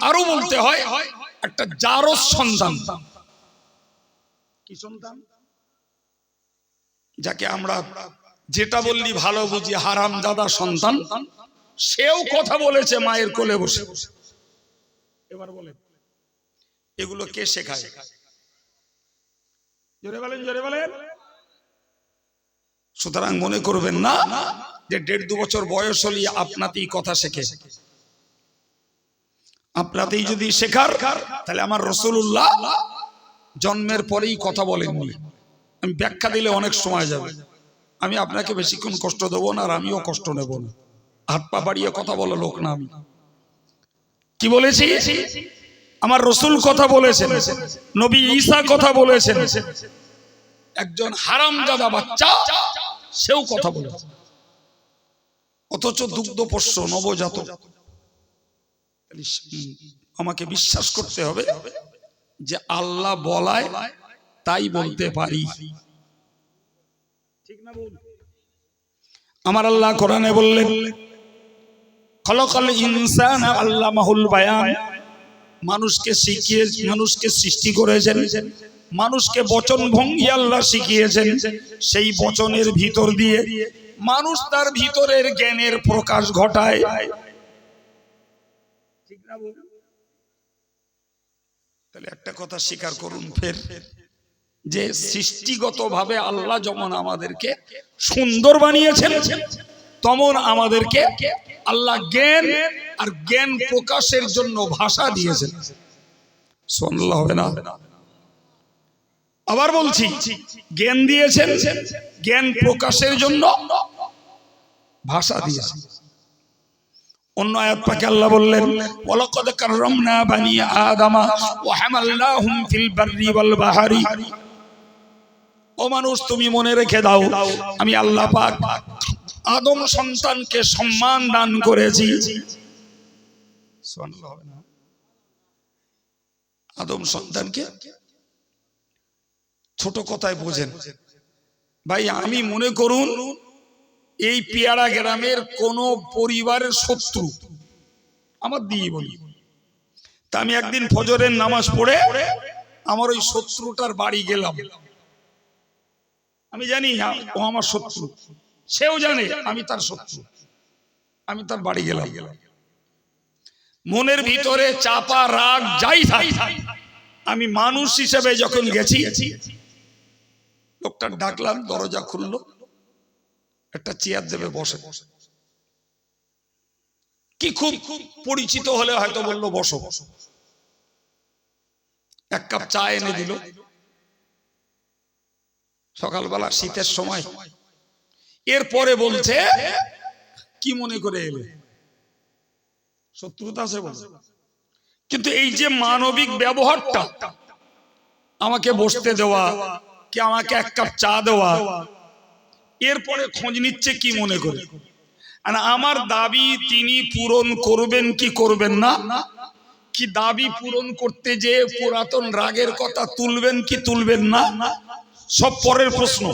আরো বলতে হয় একটা জারজ সন্তান। কি সন্তান? যাকে আমরা যেটা বললি ভালো বুঝি হারামজাদা সন্তান, সেও কথা বলেছে মায়ের কোলে বসে। এবার বলেন এগুলো কে শেখায়? জোরে বলেন, জোরে বলেন। সুতরাং মনে করবেন না যে 1.5-2 বছর বয়স হলে আপনাতেই কথা শেখে। আপনাতেই যদি শেখার, তাহলে আমার রাসূলুল্লাহ জন্মের পরেই কথা বলেননি। আমি ব্যাখ্যা দিলে অনেক সময় যাবে, আমি আপনাকে বেশিক্ষণ কষ্ট দেবো না, আর আমিও কষ্ট নেব না। হাত পা বাড়িয়ে কথা বলা লোক না আমি। কি বলেছি? আমার রাসূল কথা বলেছেন, নবী ঈসা কথা বলেছেন, একজন হারামজাদা বাচ্চা সেও কথা বলেছে, অথচ দুগ্ধপোষ্য নবজাতক। আমাকে বিশ্বাস করতে হবে যে আল্লাহ বলায় তাই বলতে পারি, ঠিক না বল? আমার আল্লাহ কোরআনে বললেন খলাকাল ইনসানা আল্লামাহুল বায়ান, মানুষকে শিখিয়ে, মানুষকে সৃষ্টি করেছেন, মানুষকে বচন ভঙ্গি আল্লাহ শিখিয়েছেন, সেই বচনের ভিতর দিয়ে মানুষ তার ভিতরের জ্ঞানের প্রকাশ ঘটায়, ঠিক না বল? তাহলে একটা কথা স্বীকার করুন ফের, যে সৃষ্টিগতভাবে আল্লাহ যেমন আমাদেরকে সুন্দর বানিয়েছেন, তেমন আমাদেরকে আল্লাহ জ্ঞান আর জ্ঞান প্রকাশের জন্য ভাষা দিয়েছেন। সুবহানাল্লাহ হবে না? আবার বলছি, জ্ঞান দিয়েছেন, জ্ঞান প্রকাশের জন্য ভাষা দিয়েছেন। অন্য আয়াত পাকে আল্লাহ বললেন, ওয়ালাকাদ কাররামনা বানি আদামা ওয়া হামালনাহুম ফিল বাররি ওয়াল বাহরি। ও মানুষ, তুমি মনে রেখে দাও, আমি আল্লাহ পাক আদম সন্তানকে সম্মান দান করেছি। সুবহানাল্লাহ হবে না? আদম সন্তানকে ছোট কথায় বোঝেন ভাই। আমি মনে করুন এই পেয়ারা গ্রামের কোন পরিবারের শত্রু আমার দিয়ে বলি, তা আমি একদিন ফজরের নামাজ পড়ে আমার ওই শত্রুটার বাড়ি গেলাম। আমি জানি ও আমার শত্রু, সেও জানে আমি তার শত্রু। আমি তার বাড়ি গেলাম, মনের ভিতরে চাপা রাগ যাই থাক, আমি মানুষ হিসেবে যখন গেছি, লোকটা ডাকলাম, দরজা খুললো, একটা চেয়ার দেবে বসে। কি খুব পরিচিত হলে হয়তো বললো বসো। এক কাপ চা এনে দিল, সকালবেলা শীতের সময়। এরপরে বলছে, কি মনে করে এলে? শত্রুতা আছে বলছে, কিন্তু এই যে মানবিক ব্যবহারটা, আমাকে বসতে দেওয়া, কি আমাকে এক কাপ চা দেওয়া, এরপরে খোঁজ নিচ্ছে কি মনে করে। আর আমার দাবি তিনি পূরণ করবেন কি করবেন না, কি দাবি পূরণ করতে যে পুরাতন রাগের কথা তুলবেন কি তুলবেন না, সব পরের প্রশ্ন।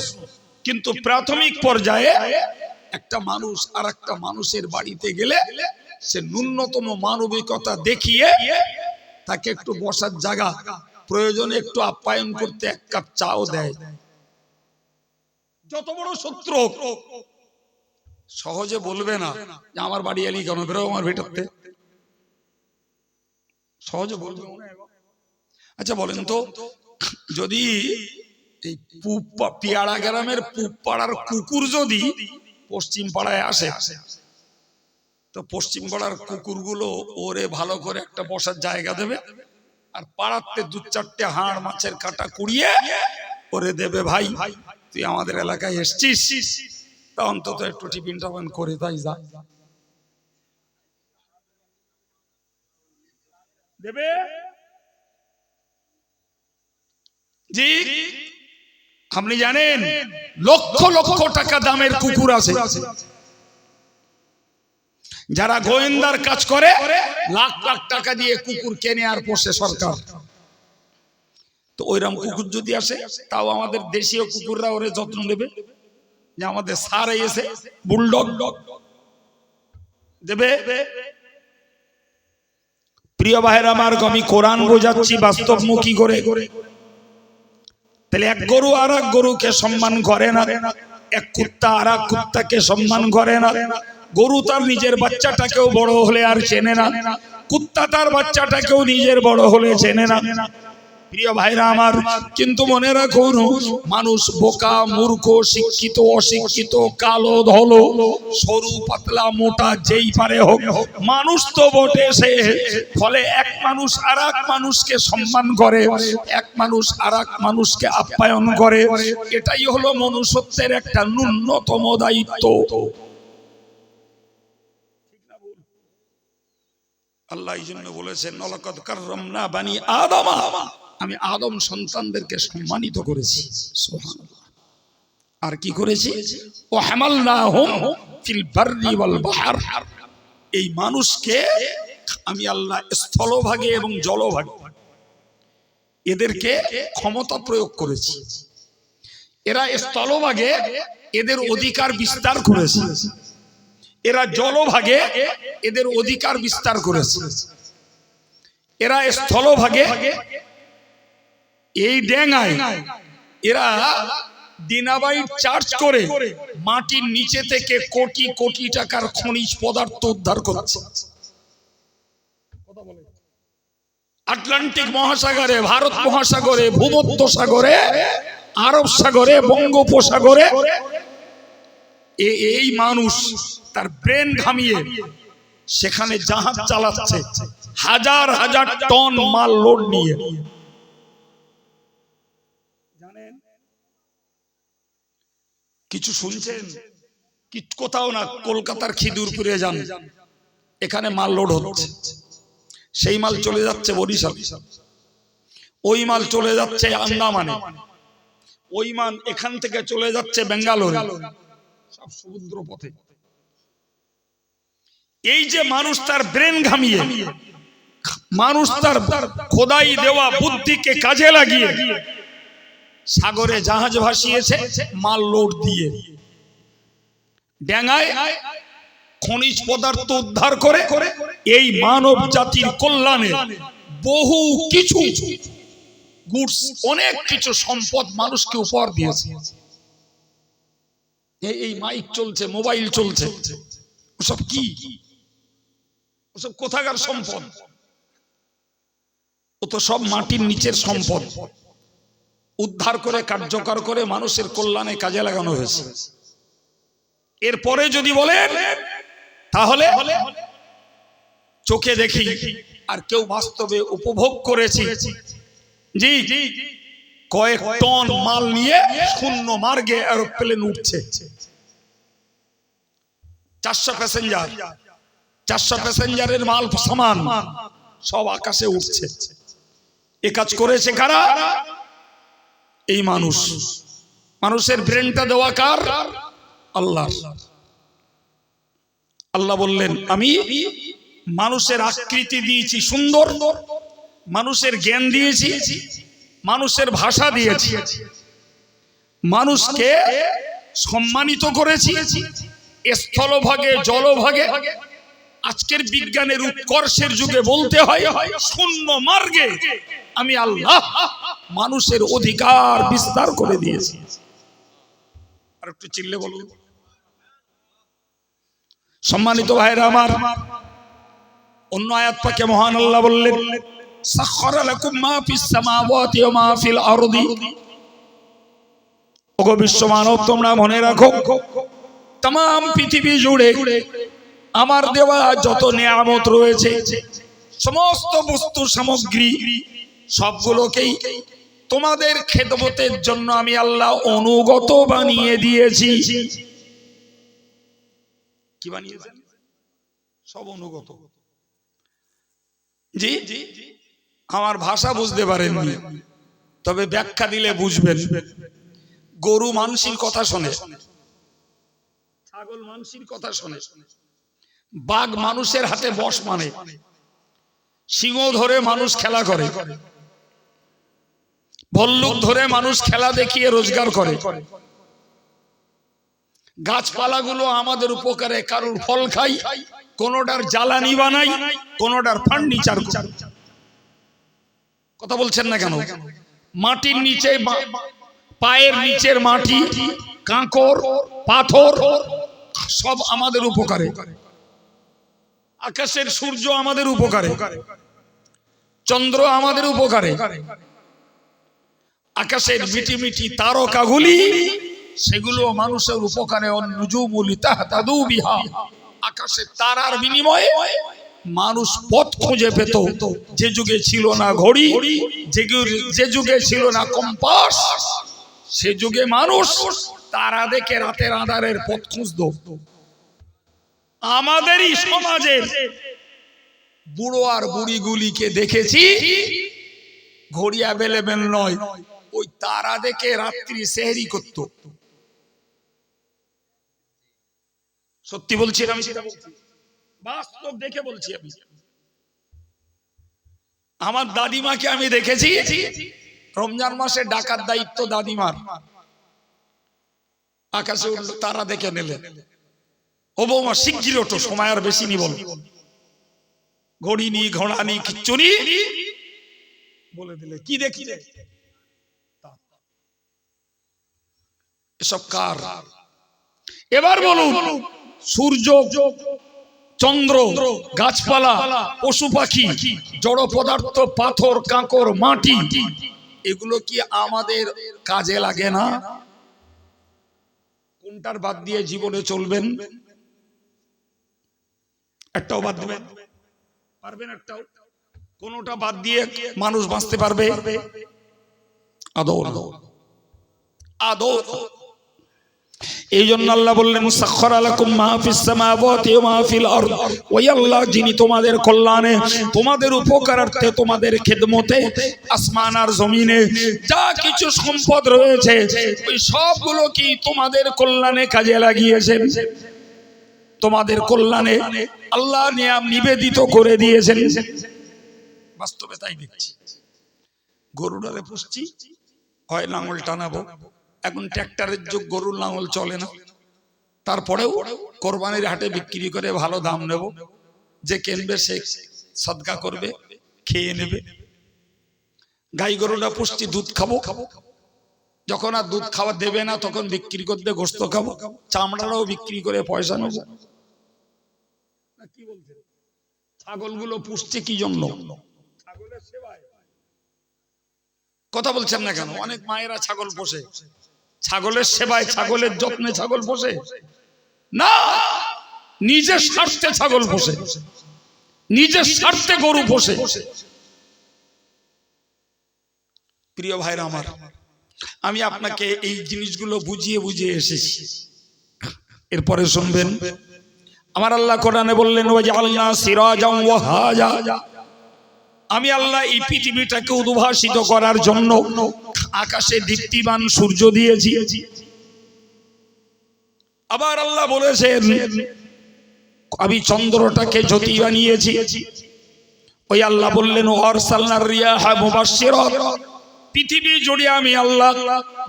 কিন্তু প্রাথমিক পর্যায়ে একটা মানুষ আর একটা মানুষের বাড়িতে গেলে সে ন্যূনতম মানবিকতা দেখিয়ে তাকে একটু বসার জায়গা, প্রয়োজনে একটু আপ্যায়ন করতে এক কাপ চাও দেয়। যত বড় শত্রু সহজে বলবে না যে আমার বাড়ি এলি কেন, বেরো আমার ভেতরতে, সহজে বলবে। আচ্ছা বলেন তো, যদি এই পেয়ারা গ্রামের পূব পাড়ার কুকুর যদি পশ্চিম পাড়ায় আসে, তো পশ্চিম পাড়ার কুকুরগুলো ওরে ভালো করে একটা বসার জায়গা দেবে, আর পাড়াতে দু চারটে হাড় মাছের কাটা কুড়িয়ে ওরে দেবে, ভাই তুই আমাদের এলাকায় এসছিস, তা অন্তত একটু টিফিন টাফিন করে তাই যা দেবে। জি, আপনি জানেন লক্ষ লক্ষ টাকা দামের কুকুর আছে, যারা গোয়েন্দার কাজ করে লাখ লাখ টাকা দিয়ে কুকুর কেনে আর পোষে সরকার। তো ওইরকম কুকুর যদি আসে, তাও আমাদের দেশীয় কুকুররা ওরে যত্ন নেবে, যে আমাদের সার এসে বুলডগ দেবে। প্রিয় ভাইরা আমার, আমি কোরআন বোঝাচ্ছি বাস্তবমুখী করে। তাহলে এক গরু আর এক গরুকে সম্মান করে না, এক কুত্তা আর এক কুত্তাকে সম্মান করে না। গরু তার নিজের বাচ্চাটাকেও বড় হলে আর চেনে না, কুত্তা তার বাচ্চাটাকেও নিজের বড় হলে চেনে না। প্রিয় ভাইরা আমার, কিন্তু মনে রাখুন, মানুষ বোকা মূর্খ, শিক্ষিত অশিক্ষিত, কালো ধলো, সরু পাতলা মোটা, যেই পারে হোক, মানুষ তো বটে সে। ফলে এক মানুষ আর এক মানুষকে সম্মান করে, এক মানুষ আর এক মানুষকে আপ্যায়ন করে। এটাই হলো মনুষ্যত্বের একটা ন্যূনতম দায়িত্ব। আল্লাহ এই জন্য বলেছেন, ওয়ালাকাদ কাররামনা বানি আদামা, আমি আদম সন্তানদেরকে সম্মানিত করেছি। সুবহানাল্লাহ। আর কি করেছি? ওয়া হামালনাহুম ফিল বাররি ওয়াল বাহর, এই মানুষকে আমি আল্লাহ স্থলভাগে এবং জলভাগে এদেরকে ক্ষমতা প্রয়োগ করেছি। এরা স্থলভাগে এদের অধিকার বিস্তার করেছে, এরা জলভাগে এদের অধিকার বিস্তার করেছে। এরা স্থলভাগে এই ডেঙ্গায় এরা দিনাবাইট চার্জ করে মাটির নিচে থেকে কোটি কোটি টাকার খনিজ পদার্থ উদ্ধার করছে। আটলান্টিক মহাসাগরে, ভারত মহাসাগরে, ভূমধ্য সাগরে, আরব সাগরে, বঙ্গোপসাগরে এই মানুষ তার ব্রেন ঘামিয়ে সেখানে জাহাজ চালাচ্ছে হাজার হাজার টন মাল লোড নিয়ে। জানেন কিছু শুনছেন? কোথাও না, কলকাতার খিদিরপুরে যান, এখানে মাল লোড হচ্ছে, সেই মাল চলে যাচ্ছে বরিশাল, ওই মাল চলে যাচ্ছে আন্দামানে, ওই মাল এখান থেকে চলে যাচ্ছে বেঙ্গালোরে, সব সমুদ্র পথে। এই যে মানুষ তার ব্রেন ঘামিয়ে, মানুষ তার খোদাই দেওয়া বুদ্ধিকে কাজে লাগিয়ে সাগরে জাহাজ ভাসিয়েছে মাল লোড দিয়ে, ডেঙ্গায় খনিজ পদার্থ উদ্ধার করে এই মানব জাতির কল্যাণে বহু কিছু গুডস, অনেক কিছু সম্পদ মানুষকে উপহার দিয়েছে। এই মাইক চলছে, মোবাইল চলছে, ওসব কি? ওসব কোথাকার সম্পদ? ও তো সব মাটির নিচের সম্পদ, উদ্ধার করে কার্যকর করে মানুষের কল্যাণে কাজে লাগানো হয়েছে। এরপরে যদি বলেন তাহলে চোখে দেখি আর কেউ বাস্তবে উপভোগ করেছি, জি কয়েক টন মাল নিয়ে শূন্য মার্গে এরোপ্লেন উঠছে, 400 প্যাসেঞ্জার, 400 প্যাসেঞ্জারের মাল সামান সব আকাশে উঠছে। এ কাজ করেছে কারা? এই মানুষ। মানুষের ব্রেনটা দেওয়া কার? আল্লাহ। আল্লাহ বললেন আমি মানুষের আকৃতি দিয়েছি সুন্দর, মানুষের জ্ঞান দিয়েছি, মানুষের ভাষা দিয়েছি, মানুষকে সম্মানিত করেছি স্থলভাগে জলভাগে। আজকের বিজ্ঞানের উৎকর্ষের যুগে বলতে হয় শূন্য মার্গে আমি আল্লাহ মানুষের অধিকার বিস্তার করে দিয়েছি। আর একটু চিল্লে বলুন। সম্মানিত ভাইরা আমার, অন্য আয়াত পাকে মহান আল্লাহ বললেন সাখখারা লাকুম মা ফিস সামাওয়াতি ওয়া মা ফিল আরদি। ওগো বিশ্ব মানব, তোমরা মনে রাখো तमाम পৃথিবী জুড়ে আমার দেওয়া যত নিয়ামত রয়েছে, সমস্ত বস্তু সামগ্রী সবগুলোকেই তোমাদের খেদমতের জন্য আমি আল্লাহ অনুগত বানিয়ে দিয়েছি। কি বানিয়েছেন? সব অনুগত। জি আমার ভাষা বুঝতে পারেননি, তবে ব্যাখ্যা দিলে বুঝবেন। গরু মানুষের কথা শোনে, ছাগল মানুষের কথা শোনে, বাঘ মানুষের হাতে বশ মানে, সিংহ ধরে মানুষ খেলা করে, ভল্লুক ধরে মানুষ খেলা দেখিয়ে রোজগার করে। গাছপালাগুলো আমাদের উপকারে, কারোর ফল খাই, কোনোটার জ্বালানি বানাই, কোনোটার ফার্নিচার। কথা বলছেন না কেন? মাটির নিচে, পায়ের নিচের মাটি, কাঁকর, পাথর সব আমাদের উপকারে। আকাশের সূর্য আমাদের উপকারে, চন্দ্র আমাদের উপকারে, আকাশের মিটি মিটি তারকাগুলি সেগুলো মানুষের উপকারে। অন্নুজুমুল তাহতাদু বিহা, আকাশের তারার বিনিময়ে মানুষ পথ খুঁজে পেত। যে যুগে ছিল না ঘড়ি, যে যুগে ছিল না কম্পাস, সে যুগে মানুষ তারা দেখে রাতের আঁধারের পথ খুঁজত। আমাদেরই সমাজের বুড়ো আর বুড়িগুলিকে দেখেছি ঘড়ি অ্যাভেলেবেল নয়, ওই তারা দেখে রাত্রি সেহরি করত। সত্যি বলছি, আমি সেটা বলছি, বাস্তব দেখে বলছি। আমি আমার দাদিমাকে আমি দেখেছি রমজান মাসে ডাকার দায়িত্ব দাদিমার। আকাশে উঠলো, তারা দেখে নিলেন, ও বৌমা শিগগির ওঠো, সময় আর বেশি নি। বল ঘড়ি নি, ঘোড়া নি, কিচ্ছু নি, বলে দিলে কি দেখি এসব কার? এবার বলুন, সূর্য, চন্দ্র, গাছপালা, পশু পাখি, জড় পদার্থ, পাথর, কাঁকর, মাটি, এগুলো কি আমাদের কাজে লাগে না? কোনটার বাদ দিয়ে জীবনে চলবেন? একটাও বাদ দেবেন পারবেন? একটাও কোনটা বাদ দিয়ে মানুষ বাঁচতে পারবে? আদৌ আদৌ। এই জন্য আল্লাহ বললেন সাখখারা লাকুম মা ফিস সামাওয়াতি ওয়া মা ফিল আরদ, ওই আল্লাহ যিনি তোমাদের কল্যাণে, তোমাদের উপকারার্থে, তোমাদের খেদমতে আসমান আর জমিনে যা কিছু সম্পদ রয়েছে ওই সবগুলো কি তোমাদের কল্যাণে কাজে লাগিয়েছেন, তোমাদের কল্যাণে আল্লাহ নিবেদিত করে দিয়েছেন। বাস্তবে তাই দেখছি। গরুটারে পুষছি, হয় লাঙল টানাবো, এখন ট্র্যাক্টরের যুগ, গরুর লাঙল চলে না, তারপরেও কোরবানির হাটে বিক্রি করে ভালো দাম নেব, যে কিনবে সে সদকা করবে, খেয়ে নেবে। গাই গরুটা পুষছি, দুধ খাবো, যখন আর দুধ খাওয়া দেবে না তখন বিক্রি করতে গোশত খাবো, চামড়াটাও বিক্রি করে পয়সা নেব। কি বলছেন? ছাগলগুলো পুষছে কি জন্য? ছাগলের সেবায়। কথা বলছেন না কেন? অনেক মায়েরা ছাগল পোষে ছাগলের সেবায়, ছাগলের যত্নে ছাগল পোষে না, নিজের স্বার্থে ছাগল পোষে, নিজের স্বার্থে গরু পোষে। প্রিয় ভাইরা আমার, আমি আপনাকে এই জিনিসগুলো বুঝিয়ে বুঝিয়ে এসেছি। এরপরে শুনবেন, আমার আল্লাহ কোরআনে বললেন ওয়াজআলনা সিরাজাম ওয়াহাজা, আমি আল্লাহ এই পৃথিবীটাকে উদ্ভাসিত করার জন্য আকাশে দীপ্তিমান সূর্য দিয়েছি। আবার আল্লাহ বলেছেন আমি চন্দ্রটাকে জ্যোতি বানিয়েছি। ওই আল্লাহ বললেন ওয়ারসালনার রিয়াহা মুবাশশিরাত, পৃথিবী জুড়ে আমি আল্লাহ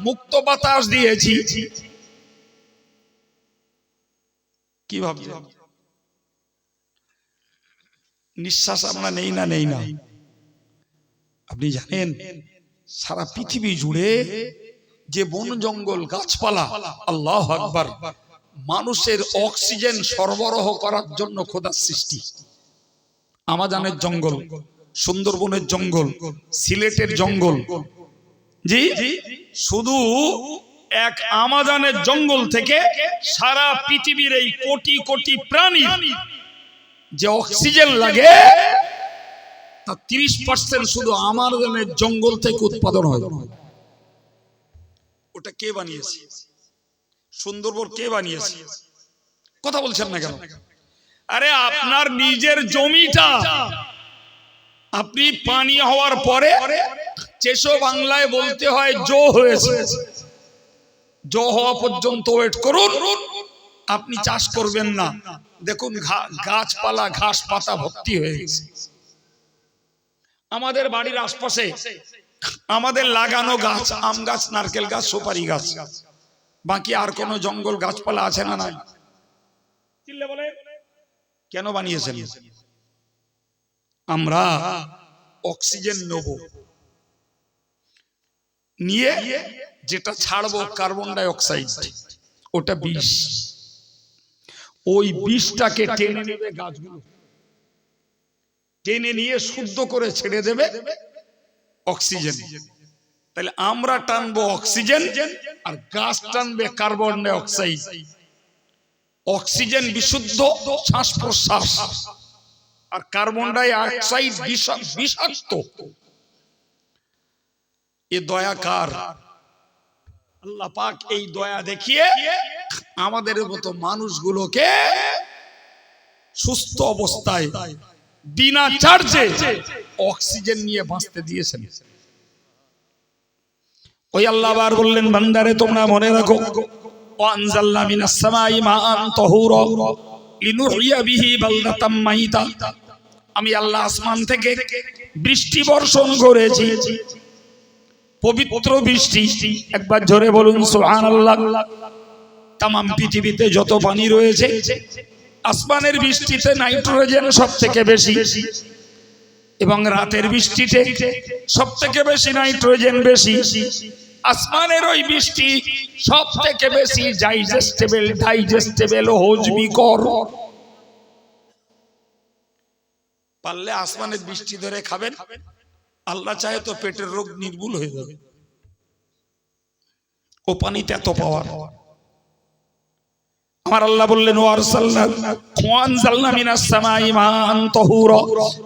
মুক্ত বাতাস দিয়েছি। কি ভাবছেন? নিঃশ্বাস আমরা নেই না? আপনি জানেন সারা পৃথিবী জুড়ে যে বন জঙ্গল গাছপালা, আল্লাহু আকবার, মানুষের অক্সিজেন সরবরাহ করার জন্য খোদার সৃষ্টি। আমাজনের জঙ্গল, সুন্দরবনের জঙ্গল, সিলেটের জঙ্গল, জি শুধু এক আমাজনের জঙ্গল থেকে সারা পৃথিবীর এই কোটি কোটি প্রাণী যে অক্সিজেন লাগে তা 30% শুধু আমাজনের জঙ্গল থেকে উৎপাদন হয়। ওটা কে বানিয়েছে? সুন্দরবন কে বানিয়েছে? কথা বলছেন না কেন? আরে আপনার নিজের জমিটা আপনি পানি হওয়ার পরে চেশো বাংলায় বলতে হয় জো হয়েছে, জো হওয়া পর্যন্ত ওয়েট করুন, আপনি চাষ করবেন না। দেখুন গাছপালা ঘাস পাতা ভর্তি হয়ে গেছে। আমাদের বাড়ির আশপাশে আমাদের লাগানো গাছ, আম গাছ, নারকেল গাছ, সুপারি গাছ, বাকি আর কোন জঙ্গল গাছপালা আছে না? নাই। কেন বানিয়েছেন? আমরা অক্সিজেন নেব, নিয়ে যেটা ছাড়বো কার্বন ডাই অক্সাইড, ওটা বিষ। ওই বিষটাকে টেনে নেবে গাছগুলো, টেনে নিয়ে শুদ্ধ করে ছেড়ে দেবে অক্সিজেন। তাহলে আমরা টানবো অক্সিজেন আর গাছ টানবে কার্বন ডাই অক্সাইড। অক্সিজেন বিশুদ্ধ শ্বাস প্রশ্বাস, আর কার্বন ডাই অক্সাইড বিষাক্ত। এ দয়া কার? আল্লাহ পাক এই দয়া দেখিয়ে আমাদের মতো মানুষগুলোকে সুস্থ অবস্থায় বিনা চার্জে অক্সিজেন নিয়ে বাঁচতে দিয়েছেন। ওই আল্লাহ আবার বললেন বান্দারে তোমরা মনে রাখো ওয়ানজালনা মিনাস সামাই মাআন তাহুরা লিনুহইয়া বিহি বালদাতাম মাইতা, আমি আল্লাহ আসমান থেকে বৃষ্টি বর্ষণ করেছি, পবিত্র বৃষ্টি। একবার জোরে বলুন সুবহানাল্লাহ। তাম পৃথিবীতে যত পানি রয়েছে আসমানের বৃষ্টিতে নাইট্রোজেন সব থেকে বেশি, এবং রাতের বৃষ্টিতে সব থেকে বেশি নাইট্রোজেন বেশি। আসমানের ওই বৃষ্টি সব থেকে বেশি ডাইজেস্টেবল হজমিকর। পারলে আসমানের বৃষ্টি ধরে খাবেন, আল্লাহ চাহে তো পেটের রোগ নির্মূল হয়ে যাবে। ও পানিতে এত পাওয়ার। আমার আল্লাহ বললেন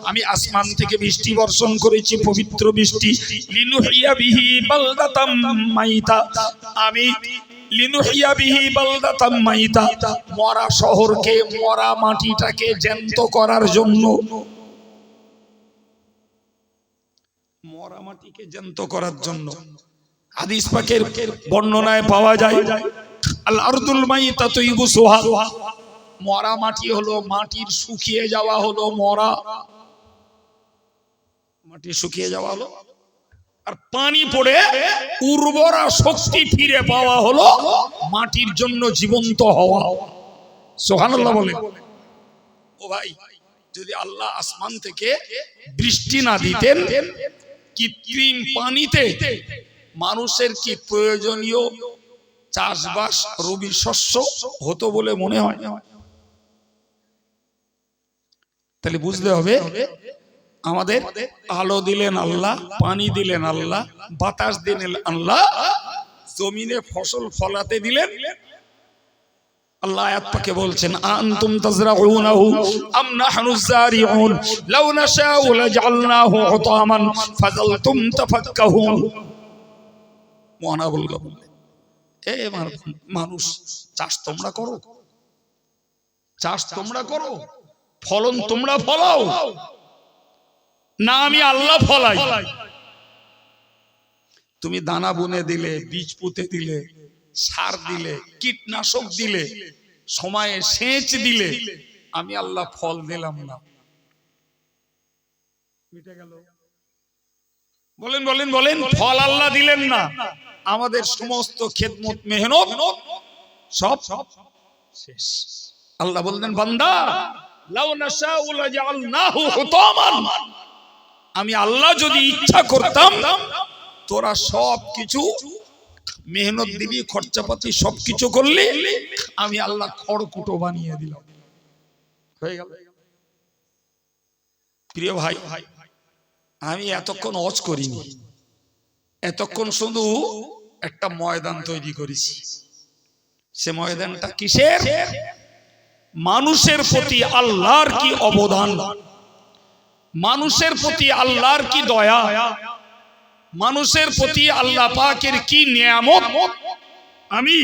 আমি আসমান থেকে বৃষ্টি বর্ষণ করেছি, পবিত্র বৃষ্টি। লিনুহিয়া বিহি বালদাতাম মাইতা, আমি লিনুহিয়া বিহি বালদাতাম মাইতা, মরা শহরকে, মরা মাটিটাকে জ্যান্ত করার জন্য, মরা মাটিকে জ্যান্ত করার জন্য। হাদিস পাকের বর্ণনায় পাওয়া যায় আল আরদুল মাইতাতু ইবসুহা, মরা মাটি হলো, মাটির শুকিয়ে যাওয়া হলো মরা মাটি, শুকিয়ে যাওয়া হলো, আর পানি পড়ে উর্বরা শক্তি ফিরে পাওয়া হলো মাটির জন্য জীবন্ত হওয়া। সুবহানাল্লাহ বলে। ও ভাই, যদি আল্লাহ আসমান থেকে বৃষ্টি না দিতেন, কৃত্রিম পানিতে মানুষের কি প্রয়োজনীয় চাষবাস রবি শস্য হতো বলে মনে হয়? তাহলে বুঝতে হবে আমাদের আলো দিলেন আল্লাহ, পানি দিলেন আল্লাহ, বাতাস দিলেন আল্লাহ, জমিনে ফসল ফলাতে দিলেন আল্লাহ। আয়াত পাকে বলছেন আনতুম তাজরাউনাহু আম নাহনুজ জারিউন লাউ নাশাউ লাজআলনাহু হুতামান ফাযালতুম তাফাক্কাহুন। মহানাবুল্লাহ বললেন, এ মানুষ, চাষ তোমরা করো, চাষ তোমরা করো, ফলন তোমরা ফলাও না আমি আল্লাহ ফলাই? তুমি দানা বুনে দিলে, বীজ পুঁতে দিলে, সার দিলে, কীটনাশক দিলে, সময়ে সেচ দিলে, আমি আল্লাহ ফল দিলাম না, মিটে গেল? বলেন বলেন বলেন, ফল আল্লাহ দিলেন না, আমাদের সমস্ত খেদমত মেহনত সব শেষ। আল্লাহ বললেন বান্দা লাউ নাশাউ লাজআলনাহু হুতামান, আমি আল্লাহ যদি ইচ্ছা করতাম তোরা সব কিছু মেহনত দিবি, খরচাপাতি সবকিছু করলি, আমি আল্লাহ খড়কুটো বানিয়ে দিলাম, হয়ে গেল। প্রিয় ভাই, আমি এতক্ষণ ওয়াজ করিনি, এতক্ষণ শুধু একটা ময়দান তৈরি করেছি। সে ময়দানটা কিসের? মানুষের প্রতি আল্লাহর কি অবদান, মানুষের প্রতি আল্লাহর কি দয়া, মানুষের প্রতি আল্লাহ পাকের কি নিয়ামত, আমি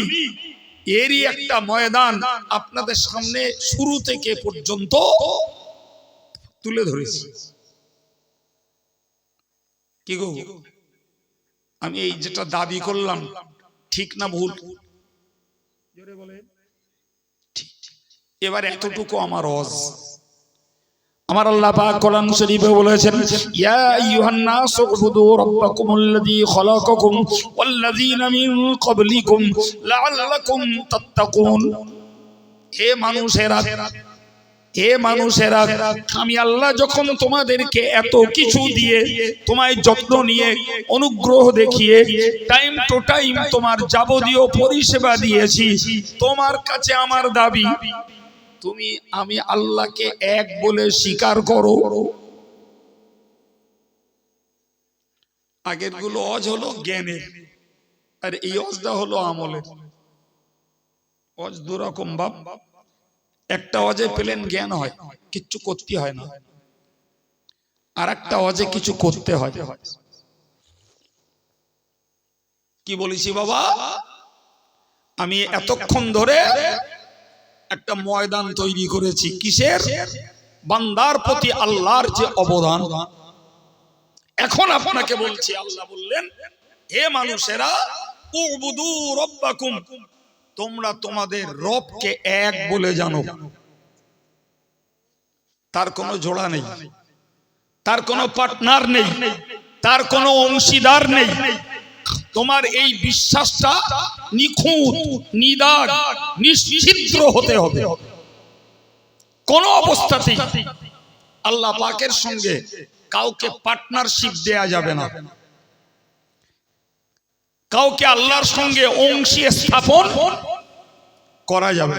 এরই একটা ময়দান আপনাদের সামনে শুরু থেকে পর্যন্ত তুলে ধরেছি। কি গো, আমি এই যেটা দাবি করলাম ঠিক না ভুল? ঠিক। এবার এতটুকু আমার ওয়াজ। আমার আল্লাহ পাক কোরআন শরীফে বলেছেন ইয়া আইয়ুহান নাস উবুদু রাব্বাকুমুল্লাযী খালাকাকুম ওয়াল্লাযীনা মিন ক্বাবলিকুম লাআল্লাকুম তাত্তাকুন। হে মানুষেরা, হে মানুষেরা, আমি আল্লাহ যখন তোমাদেরকে এত কিছু দিয়ে, তোমায় যত্ন নিয়ে, অনুগ্রহ দেখিয়ে, টাইম টু টাইম তোমার যাবতীয় পরিষেবা দিয়েছি, তোমার কাছে আমার দাবি তুমি আমি আল্লাহকে এক বলে স্বীকার করো। আগের গুলো অজ হলো জ্ঞানের, আর এই অজটা হলো আমলের। অজ দুরকম বাপ, একটা অজে পেলেন জ্ঞান হয়, কিচ্ছু করতে হয় না, আর একটা অজে কিছু করতে হয়। কি বলেছি বাবা? আমি এতক্ষণ ধরে একটা ময়দান তৈরি করেছি, কিসের? বান্দার প্রতি আল্লাহর যে অবদান। এখন আপনাকে বলছি, আল্লাহ বললেন হে মানুষেরা উবুদু রাব্বাকুম, তোমরা তোমাদের রবকে এক বলে জানো। তার কোনো জোড়া নেই, তার কোনো পার্টনার নেই, তার কোনো অংশীদার নেই। তোমার এই বিশ্বাসটা নিখুঁত, নিদাগ, নিশ্চিদ্র হতে হবে। কোন অবস্থাতেই আল্লাহ পাকের সঙ্গে কাউকে পার্টনারশিপ দেয়া যাবে না, কাউকে আল্লাহর সঙ্গে অংশী স্থাপন করা যাবে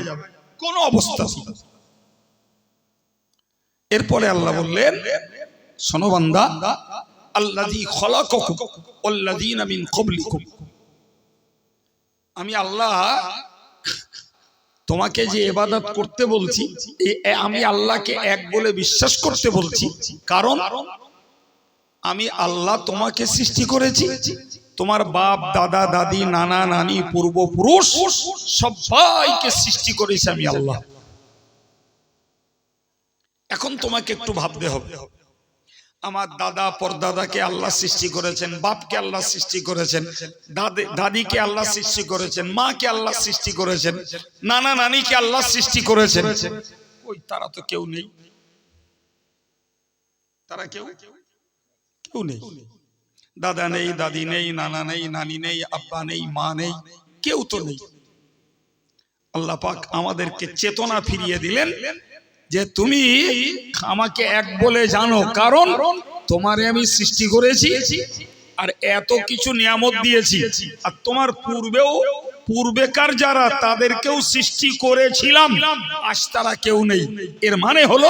কোন অবস্থাতেই। এরপরে আল্লাহ বললেন শোনো বান্দা, আল্লাযী খালাকাকুম ওয়াল্লাযীনা মিন ক্বাবলিকুম, আমি আল্লাহ তোমাকে যে ইবাদত করতে বলছি, আমি আল্লাহকে এক বলে বিশ্বাস করতে বলছি, কারণ আমি আল্লাহ তোমাকে সৃষ্টি করেছি, তোমার বাপ দাদা দাদি নানা নানি পূর্বপুরুষ সবাইকে সৃষ্টি করেছি আমি আল্লাহ। এখন তোমাকে একটু ভাবতে হবে, আমার দাদা পরদাদাকে আল্লাহ সৃষ্টি করেছেন, বাপকে আল্লাহ সৃষ্টি করেছেন, দাদিকে আল্লাহ সৃষ্টি করেছেন, মাকে আল্লাহ সৃষ্টি করেছেন, নানা নানিকে আল্লাহ সৃষ্টি করেছেন। ওই তারা তো কেউ নেই, তারা কেউ নেই, দাদা নেই, দাদি নেই, নানা নেই, নানি নেই, আব্বা নেই, মা নেই, কেউ তো নেই। আল্লাহ পাক আমাদেরকে চেতনা ফিরিয়ে দিলেন যে তুমি আমাকে এক বলে জানো, কারণ তোমারে আমি সৃষ্টি করেছি আর এত কিছু নিয়ামত দিয়েছি, আর তোমার পূর্বেকার যারা তাদেরকেও সৃষ্টি করেছিলাম, আজ তারা কেউ নেই। এর মানে হলো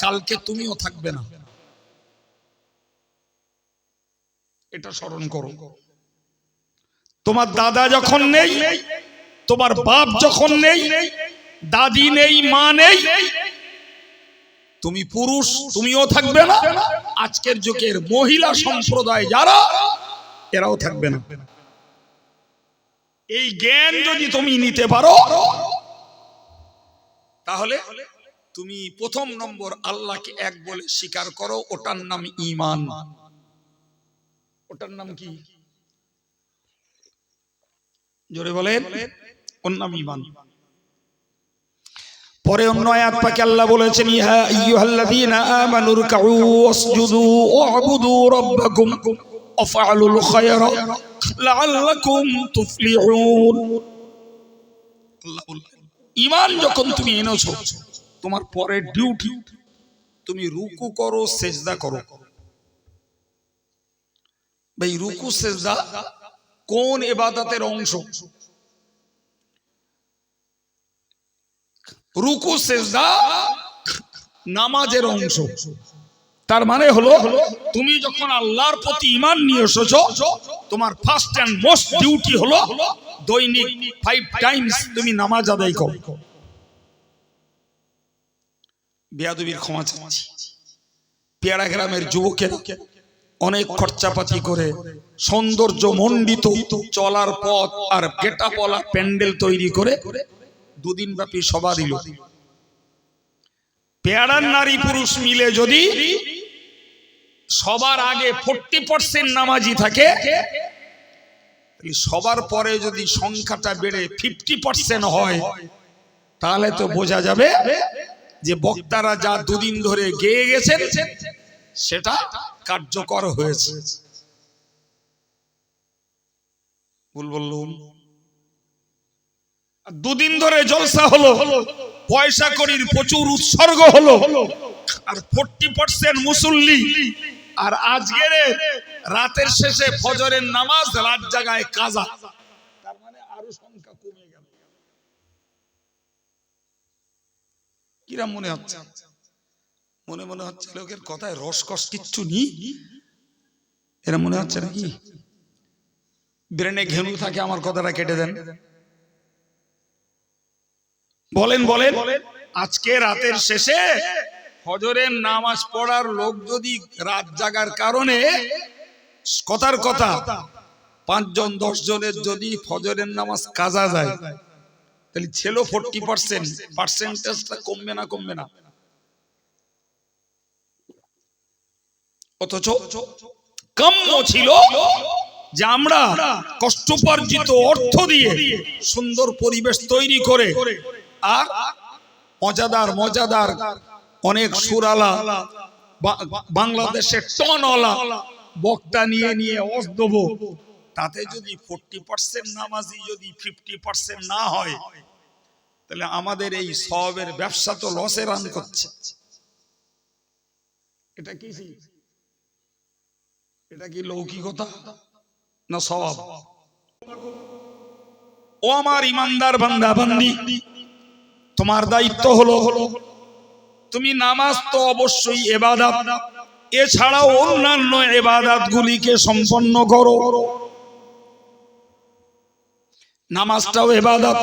কালকে তুমিও থাকবে না, এটা স্মরণ করো। তোমার দাদা যখন নেই, তোমার বাপ যখন নেই, দাদি নেই, মা নেই, তুমি পুরুষ তুমিও থাকবে না, আজকের যুগের মহিলা সম্প্রদায় যারা এরাও থাকবে না। এই জ্ঞান যদি তুমি নিতে পারো, তাহলে তুমি প্রথম নম্বর আল্লাহকে এক বলে স্বীকার করো, ওটার নাম ঈমান। ওটার নাম কি? জোরে বলেন, ওর নাম ঈমান। পরে অন্য আয়াত পাকে আল্লাহ বলেছেন, ইয়া আইয়ুহাল্লাযীনা আমানু রুকউ ওয়াসজুদু ওয়া'বুদু রাব্বাকুম ওয়াফআলুল খায়রা লাআল্লাকুম তুফলিহুন। আল্লাহ বলেন, ঈমান যখন তুমি এনেছো, তোমার পরের ডিউটি তুমি রুকু করো, সিজদা করো। ভাই রুকু সিজদা কোন ইবাদতের অংশ? রুকু সিজদা নামাজের অংশ। তার মানে হলো তুমি যখন আল্লাহর প্রতি ঈমান নিয়ে এসেছো, তোমার ফার্স্ট এন্ড মোস্ট ডিউটি হলো দৈনিক 5 টাইমস তুমি নামাজ আদায় করো। বেয়াদবির ক্ষমা চাচ্ছি, পেয়ারা গ্রামের যুবকেরা অনেক খরচাপাতি করে সৌন্দর্য মণ্ডিত চলার পথ আর গেটাপলা প্যান্ডেল তৈরি করে দুদিন ব্যাপী সভা দিল। পেয়ারার নারী পুরুষ মিলে যদি সবার আগে 40% নামাজি থাকে, সবার পরে যদি সংখ্যাটা বেড়ে 50% হয়, তাহলে তো বোঝা যাবে যে বক্তারা যা দুদিন ধরে গেয়ে গেছেন সেটা কার্যকর হয়েছে। বলুন, দুদিন ধরে জলসা হলো, পয়সা কড়ির প্রচুর উৎসর্গ হলো, আর 40% মুসল্লি, আর আজকের রাতের শেষে ফজরের নামাজ, রাত জাগায় কাজা, তার মানে আরো সংখ্যা কমে গেল। কিরা মনে হচ্ছে? মনে হচ্ছে লোকের কথায় রসকস কিচ্ছু নেই, এরা মনে হচ্ছে নাকি ব্রেনে ঘেনু থাকে? আমার কথাটা কেটে দেন। বলেন আজকে রাতের শেষে ফজরের নামাজ পড়ার লোক যদি রাত জাগার কারণে, কথার কথা 5 জন 10 জনের যদি ফজরের নামাজ কাজা যায়, তাহলে ছিল 40%, পার্সেন্টেজটা কমবে না? অথচ কাম্য ছিল যে আমরা কষ্টোপার্জিত অর্থ দিয়ে সুন্দর পরিবেশ তৈরি করে, আর মজাদার অনেক সুরালা বাংলাদেশের টনওয়ালা বক্তা নিয়ে ওয়াজ দেব, তাতে যদি 40% নামাজি যদি 50% না হয়, তাহলে আমাদের এই সওয়াবের ব্যবসা তো লসে রান করছে। এটা কি লৌকিকতা না সওয়াব? ও আমার ইমানদার বান্দা বান্দি, তোমার দায়িত্ব হলো তুমি নামাজ তো অবশ্যই ইবাদত, এছাড়াও অন্যান্য ইবাদত গুলিকে সম্পন্ন করো। নামাজটাও ইবাদত,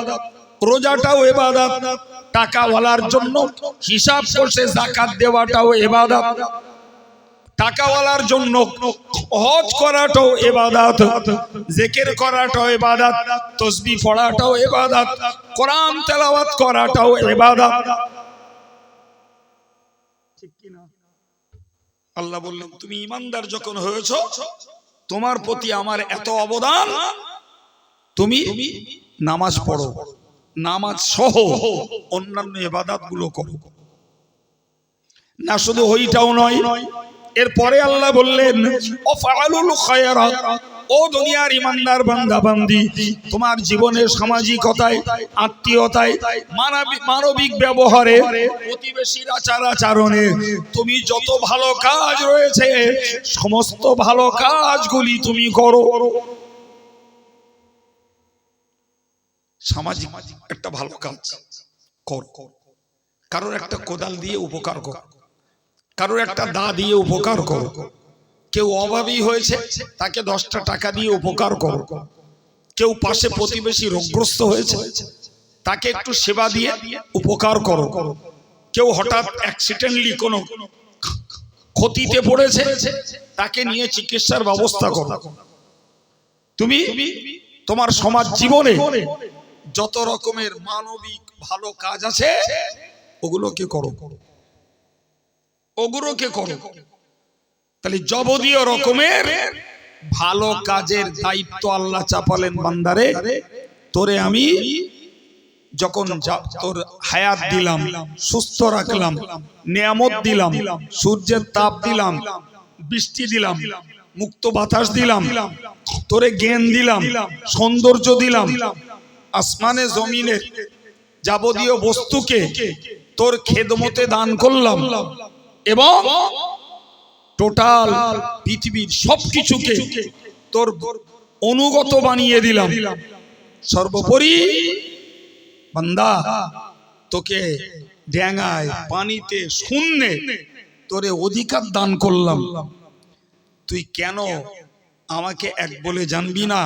রোজাটাও ইবাদত, টাকাওয়ালার জন্য হিসাব করছে যাকাত দেওয়াটাও ইবাদত, টাকাওয়ালার জন্য হজ করাটাও ইবাদত, জিকির করাটাও ইবাদত, তাসবিহ পড়াটাও ইবাদত, কোরআন তেলাওয়াত করাটাও ইবাদত। ঠিক কি না? আল্লাহ বললেন তুমি ঈমানদার যখন হয়েছো, তোমার প্রতি আমার এত অবদান, তুমি নামাজ পড়ো, নামাজ সহ অন্যান্য ইবাদত গুলো করো না। শুধু ওইটাও নয়, এরপরে আল্লাহ বললেন ওয়াফআলুল খায়রাত, ও দুনিয়ার ঈমানদার বান্দা বান্দি, তোমার জীবনের সামাজিকতায়, আত্মীয়তায়, মানবিক ব্যবহারে, প্রতিবেশীর আচার আচরণে তুমি যত ভালো কাজ রয়েছে সমস্ত ভালো কাজগুলি তুমি করো। সামাজিক একটা ভালো কাজ কর, কারোর একটা কোদাল দিয়ে উপকার কর, কারোর একটা দা দিয়ে উপকার কর, কেউ অভাবী হয়েছে তাকে 10টা টাকা দিয়ে উপকার কর, কেউ পাশে প্রতিবেশী রোগগ্রস্ত হয়েছে তাকে একটু সেবা দিয়ে উপকার করো, কেউ হঠাৎ অ্যাক্সিডেন্টলি কোনো ক্ষতিতে পড়েছে তাকে নিয়ে চিকিৎসার ব্যবস্থা করো। তুমি তোমার সমাজ জীবনে যত রকমের মানবিক ভালো কাজ আছে ওগুলোকে করো, ওগুলোকে করো। তাহলে যাবতীয় রকমের ভালো কাজের দায়িত্ব আল্লাহ চাপালেন বান্দারে, তোরে আমি যখন তোর হায়াত দিলাম, সুস্থ রাখলাম, নিয়ামত দিলাম, সূর্যের তাপ দিলাম, বৃষ্টি দিলাম, মুক্ত বাতাস দিলাম, তোরে জ্ঞান দিলাম, সৌন্দর্য দিলাম, আসমানে জমিনের যাবতীয় বস্তুকে তোর খেদমতে দান করলাম এবং টোটাল পৃথিবীর সবকিছুকে তোর অনুগত বানিয়ে দিলাম। সর্বোপরি বান্দা তোকে ড্যাঙায়, পানিতে, শূন্যে তোরে অধিকার দান করলাম, তুই কেন আমাকে এক বলে জানবি না?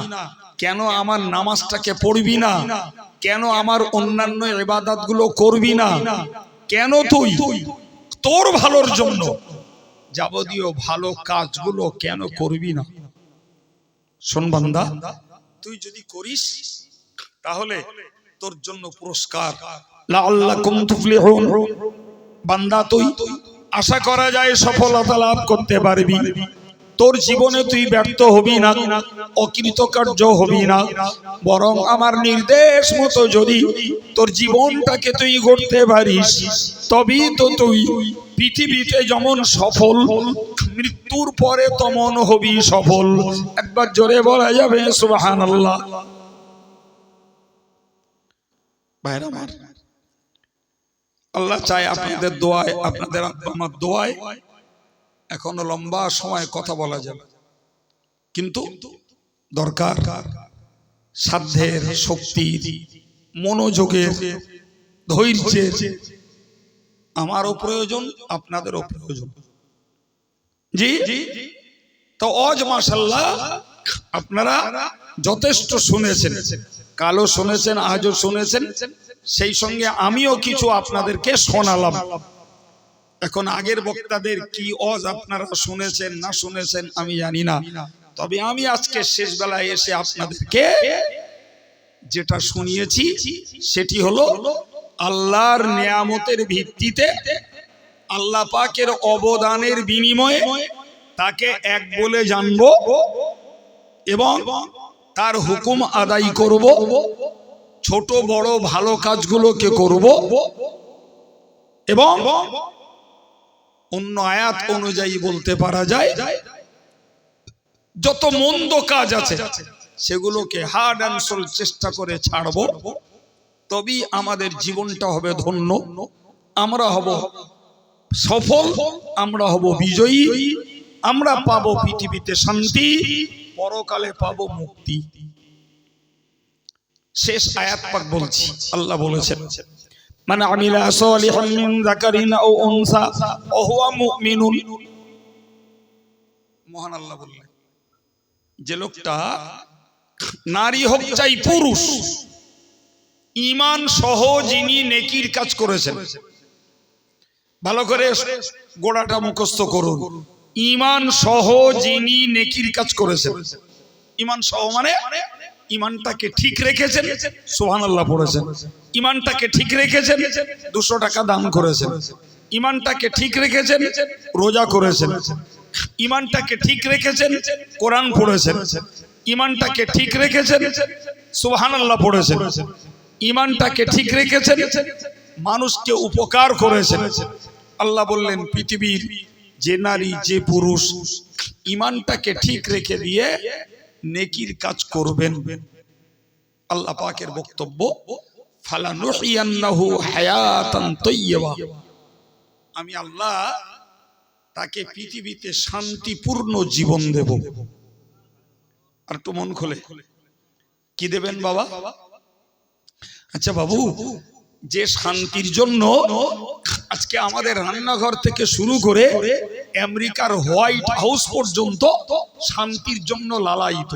কেন আমার নামাজটাকে পড়বি না? কেন আমার অন্যান্য ইবাদত গুলো করবি না? কেন তুই তোর ভালোর জন্য যাবতীয় ভালো কাজগুলো কেন করবি না? শোন বান্দা, তুই যদি করিস তাহলে তোর জন্য পুরস্কার, লাআল্লাকুম তুফলিহুন। বান্দা তুই আশা করা যায় সফলতা লাভ করতে পারবি, তোর জীবনে তুই ব্যর্থ হবি না, অকৃতকার্য হবি না, বরং আমার নির্দেশ মতো যদি তোর জীবনটাকে তুই গড়তে পারিস তবেই তো তুই পৃথিবীতে যেমন সফল, মৃত্যুর পরে তেমন হবি সফল। একবার জোরে বলা যাবে সুবহানাল্লাহ। ভাইরা আমার, আল্লাহ চায় আপনাদের দোয়ায়, আপনাদের আমার দোয়ায় এখনো লম্বা সময় কথা বলা যাবে, কিন্তু দরকার সাধ্যের, শক্তির, মনোযোগের, ধৈর্যের। আমারও প্রয়োজন, আপনাদেরও প্রয়োজন। জি, তো আজ মাশাআল্লাহ আপনারা যথেষ্ট শুনেছেন, কালও শুনেছেন, আজও শুনেছেন, সেই সঙ্গে আমিও কিছু আপনাদেরকে শোনালাম। এখন আগের বক্তাদের কি ওয়াজ আপনারা শুনেছেন না শুনেছেন আমি জানি না, তবে আমি আজকে শেষ বেলায় এসে আপনাদেরকে যেটা শুনিয়েছি সেটি হলো আল্লাহর নিয়ামতের ভিত্তিতে, আল্লাহ পাকের অবদানের বিনিময়ে তাকে এক বলে জানবো এবং তার হুকুম আদায় করব, ছোট বড় ভালো কাজগুলোকে করব এবং অন্য আয়াত অনুযায়ী বলতে পারা যায় যত মন্দ কাজ আছে সেগুলোকে হার্ড অ্যান্ড সোল চেষ্টা করে ছাড়ব, তবেই আমাদের জীবনটা হবে ধন্য, আমরা হব সফল, আমরা হব বিজয়ী, আমরা পাবো পৃথিবীতে শান্তি, পরকালে পাবো মুক্তি। শেষ আয়াত পাক বলছি, আল্লাহ বলেছেন মান আমিলা সালিহান মিন যাকারিন আও উনসা ওয়া হুয়া মুমিনুন। মহান আল্লাহ বললেন যে লোকটা নারী হোক চাই পুরুষ, ঈমান সহ যিনি নেকির কাজ করেছেন, ভালো করে গোড়াটা মুখস্থ করুন। ঈমান সহ যিনি নেকির কাজ করেছেন, ঈমান সহ মানে ঈমানটাকে ঠিক রেখেছেন, সুবহানাল্লাহ পড়েছেন। ঈমানটাকে ঠিক রেখেছেন, 200 টাকা দান করেছেন। ঈমানটাকে ঠিক রেখেছেন, রোজা করেছেন। ঈমানটাকে ঠিক রেখেছেন, কোরআন পড়েছেন। ঈমানটাকে ঠিক রেখেছেন, সুবহানাল্লাহ পড়েছেন। ঈমানটাকে ঠিক রেখেছেন, মানুষকে উপকার করেছেন। আল্লাহ বললেন পৃথিবীর যে নারী যে পুরুষ ঈমানটাকে ঠিক রেখে দিয়ে নেকির কাজ করবেন, আল্লাহ পাকের বক্তব্য ফালানুহিয়ান্নাহু হায়াতান তাইয়্যিবা, আমি আল্লাহ তাকে পৃথিবীতে শান্তিপূর্ণ জীবন দেব। আর একটু মন খুলে কি দেবেন বাবা? আচ্ছা বাবু, যে শান্তির জন্য আজকে আমাদের রান্নাঘর থেকে শুরু করে আমেরিকার হোয়াইট হাউস পর্যন্ত শান্তির জন্য লালায়িত,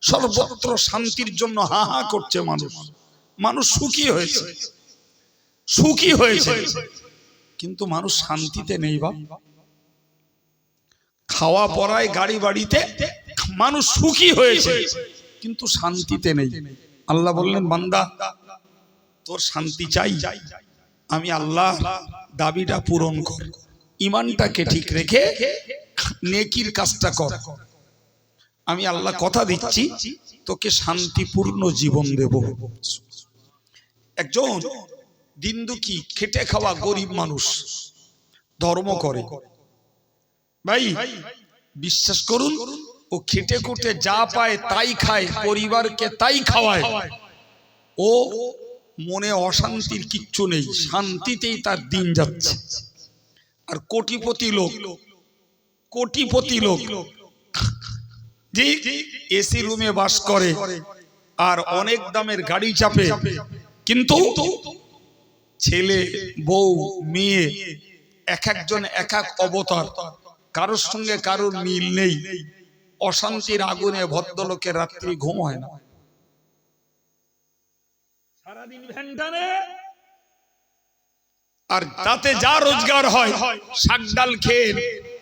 সর্বত্র শান্তির জন্য হা হা করছে মানুষ, মানুষ সুখী হয়েছে, সুখী হয়েছে, কিন্তু মানুষ শান্তিতে নেই বাবা। খাওয়া পড়ায় গাড়ি বাড়িতে মানুষ সুখী হয়েছে, কিন্তু শান্তিতে নেই। আল্লাহ বললেন বান্দা তোর শান্তি চাই, আমি আল্লাহ দাবিটা পূরণ কর, ঈমানটাকে ঠিক রেখে নেকির কাজটা কর, আমি আল্লাহ কথা দিচ্ছি তোকে শান্তিপূর্ণ জীবন দেব। একজন দিন দুঃখী খেটে খাওয়া গরিব মানুষ ধর্ম করে, ভাই বিশ্বাস করুন ও খেটে খুটে যা পায় তাই খায়, পরিবারকে তাই খাওয়ায়, ও মনে অশান্তির কিচ্ছু নেই, শান্তিতেই তার দিন যাচ্ছে। আর কোটিপতি লোক, কোটিপতি লোক জি এসি রুমে বাস করে আর অনেক দামের গাড়ি চাপে, কিন্তু ছেলে বউ মেয়ে এক একজন এক এক অবতার, কারোর সঙ্গে কারোর মিল নেই। অশান্তির আগুনে ভদ্রলোকের রাত্রি ঘুম হয় না, সারাদিন ভ্যান টানে, আর তাতে যা রোজগার হয় শাক ডাল খেয়ে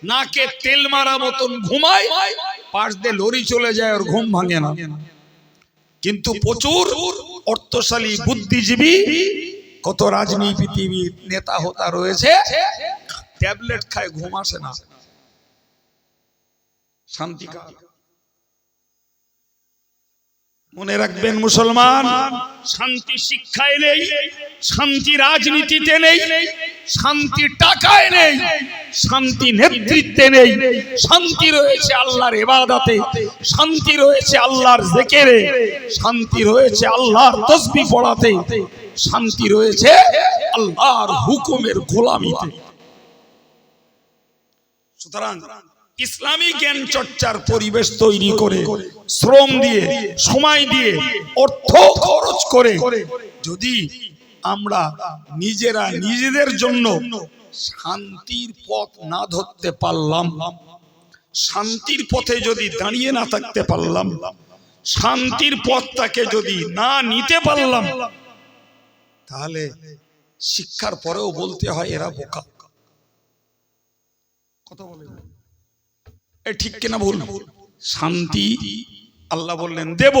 নাকে তেল মারা মতন ঘুমায়, পাশ দিয়ে লরি চলে যায় আর ঘুম ভাঙে না। কিন্তু প্রচুর অর্থশালী বুদ্ধিজীবী কত রাজনীতিবিদ নেতা হোতা রয়েছে, ট্যাবলেট খায় ঘুম আসে না, শান্তি কার? মনে রাখবেন মুসলমান, শান্তি শিক্ষায় নেই, শান্তি রাজনীতিতে নেই, শান্তি টাকায় নেই, শান্তি নেতৃত্বে নেই, শান্তি রয়েছে আল্লাহর ইবাদতে, শান্তি রয়েছে আল্লাহর জিকিরে, শান্তি রয়েছে আল্লাহর তাসবিহ পড়াতে, শান্তি রয়েছে আল্লাহর হুকুমের গোলামিতে। সুতরাং ইসলামী জ্ঞান চর্চার পরিবেশ তৈরি করে, শ্রম দিয়ে, সময় দিয়ে, অর্থ খরচ করে যদি আমরা নিজেরা নিজেদের জন্য শান্তির পথ না ধরতে পারলাম, শান্তির পথে যদি দাঁড়িয়ে না থাকতে পারলাম, শান্তির পথটাকে যদি না নিতে পারলাম, তাহলে শিক্ষার পরেও বলতে হয় এরা বোকা। কথা বলে ঠিক কিনা ভুল? শান্তি আল্লাহ বললেন দেব,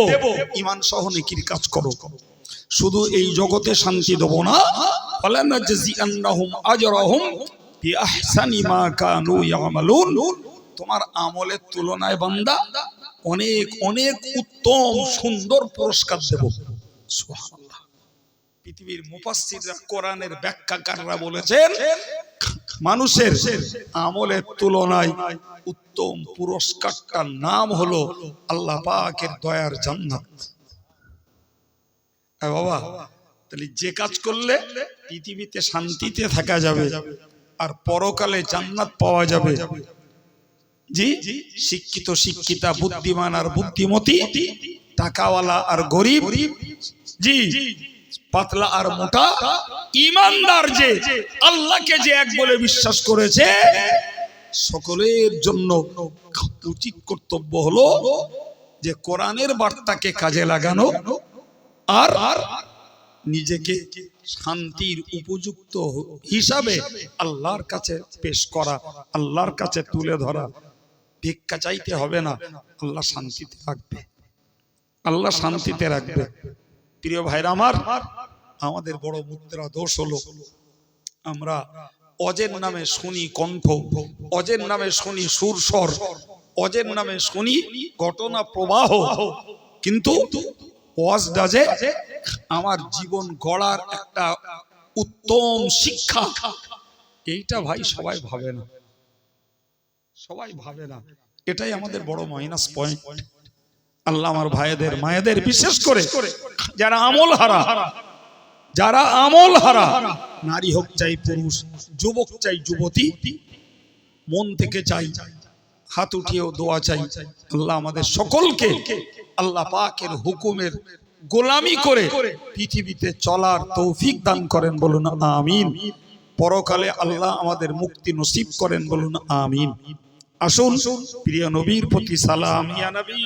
ঈমান সহ নেকির কাজ করো। শুধু এই জগতে শান্তি দেব না, ফালানাজজিআন্নাহুম আজরাহুম বিআহসানি মা কানু ইয়ামালুন, তোমার আমলের তুলনায় বান্দা অনেক অনেক উত্তম সুন্দর পুরস্কার দেব। সুবহানাল্লাহ। পৃথিবীর মুফাসসিররা, কোরআনের ব্যাখ্যাকাররা বলেছেন মানুষের আমলের তুলনায় উত্তম পুরস্কারটার নাম হলো আল্লাহ পাকের দয়ার জান্নাত। বাবা, তাহলে যে কাজ করলে পৃথিবীতে শান্তিতে থাকা যাবে আর পরকালে জান্নাত পাওয়া যাবে, জি শিক্ষিত শিক্ষিতা, বুদ্ধিমান আর বুদ্ধিমতী, টাকাওয়ালা আর গরিব, জি পাতলা আর মোটা, ঈমানদার যে আল্লাহকে যে এক বলে বিশ্বাস করেছে, সকলের জন্য উচিত কর্তব্য হলো যে কোরআনের বার্তাকে কাজে লাগানো আর নিজেকে শান্তির উপযুক্ত হিসাবে আল্লাহর কাছে পেশ করা, আল্লাহর কাছে তুলে ধরা। ভিক্ষা চাইতে হবে না, আল্লাহ শান্তিতে রাখবে, আল্লাহ শান্তিতে রাখবে। প্রিয় ভাইরা আমার, আমাদের বড় মুদ্রা দোষ হলো আমরা অজের নামে শুনি কণ্ঠ, অজের নামে শুনি সুরস্বর, অজের নামে শুনি ঘটনা প্রবাহ, কিন্তু ওয়াজটা যে আমার জীবন গড়ার একটা উত্তম শিক্ষা, এইটা ভাই সবাই ভাবে না, সবাই ভাবে না। এটাই আমাদের বড় মাইনাস পয়েন্ট। আল্লাহ আমার ভাইদের মায়েদের বিশেষ করে যারা আমল হারা, যারা আমল হারা, নারী হোক চাই পুরুষ, যুবক চাই যুবতী, মন থেকে চাই, হাত উঠিয়েও দোয়া চাই, আল্লাহ আমাদের সকলকে আল্লাহ পাকের হুকুমের গোলামি করে পৃথিবীতে চলার তৌফিক দান করেন, বলুন আমিন। পরকালে আল্লাহ আমাদের মুক্তি নসিব করেন, বলুন আমিন। আসুন প্রিয় নবীর প্রতি সালাম। ইয়া নবী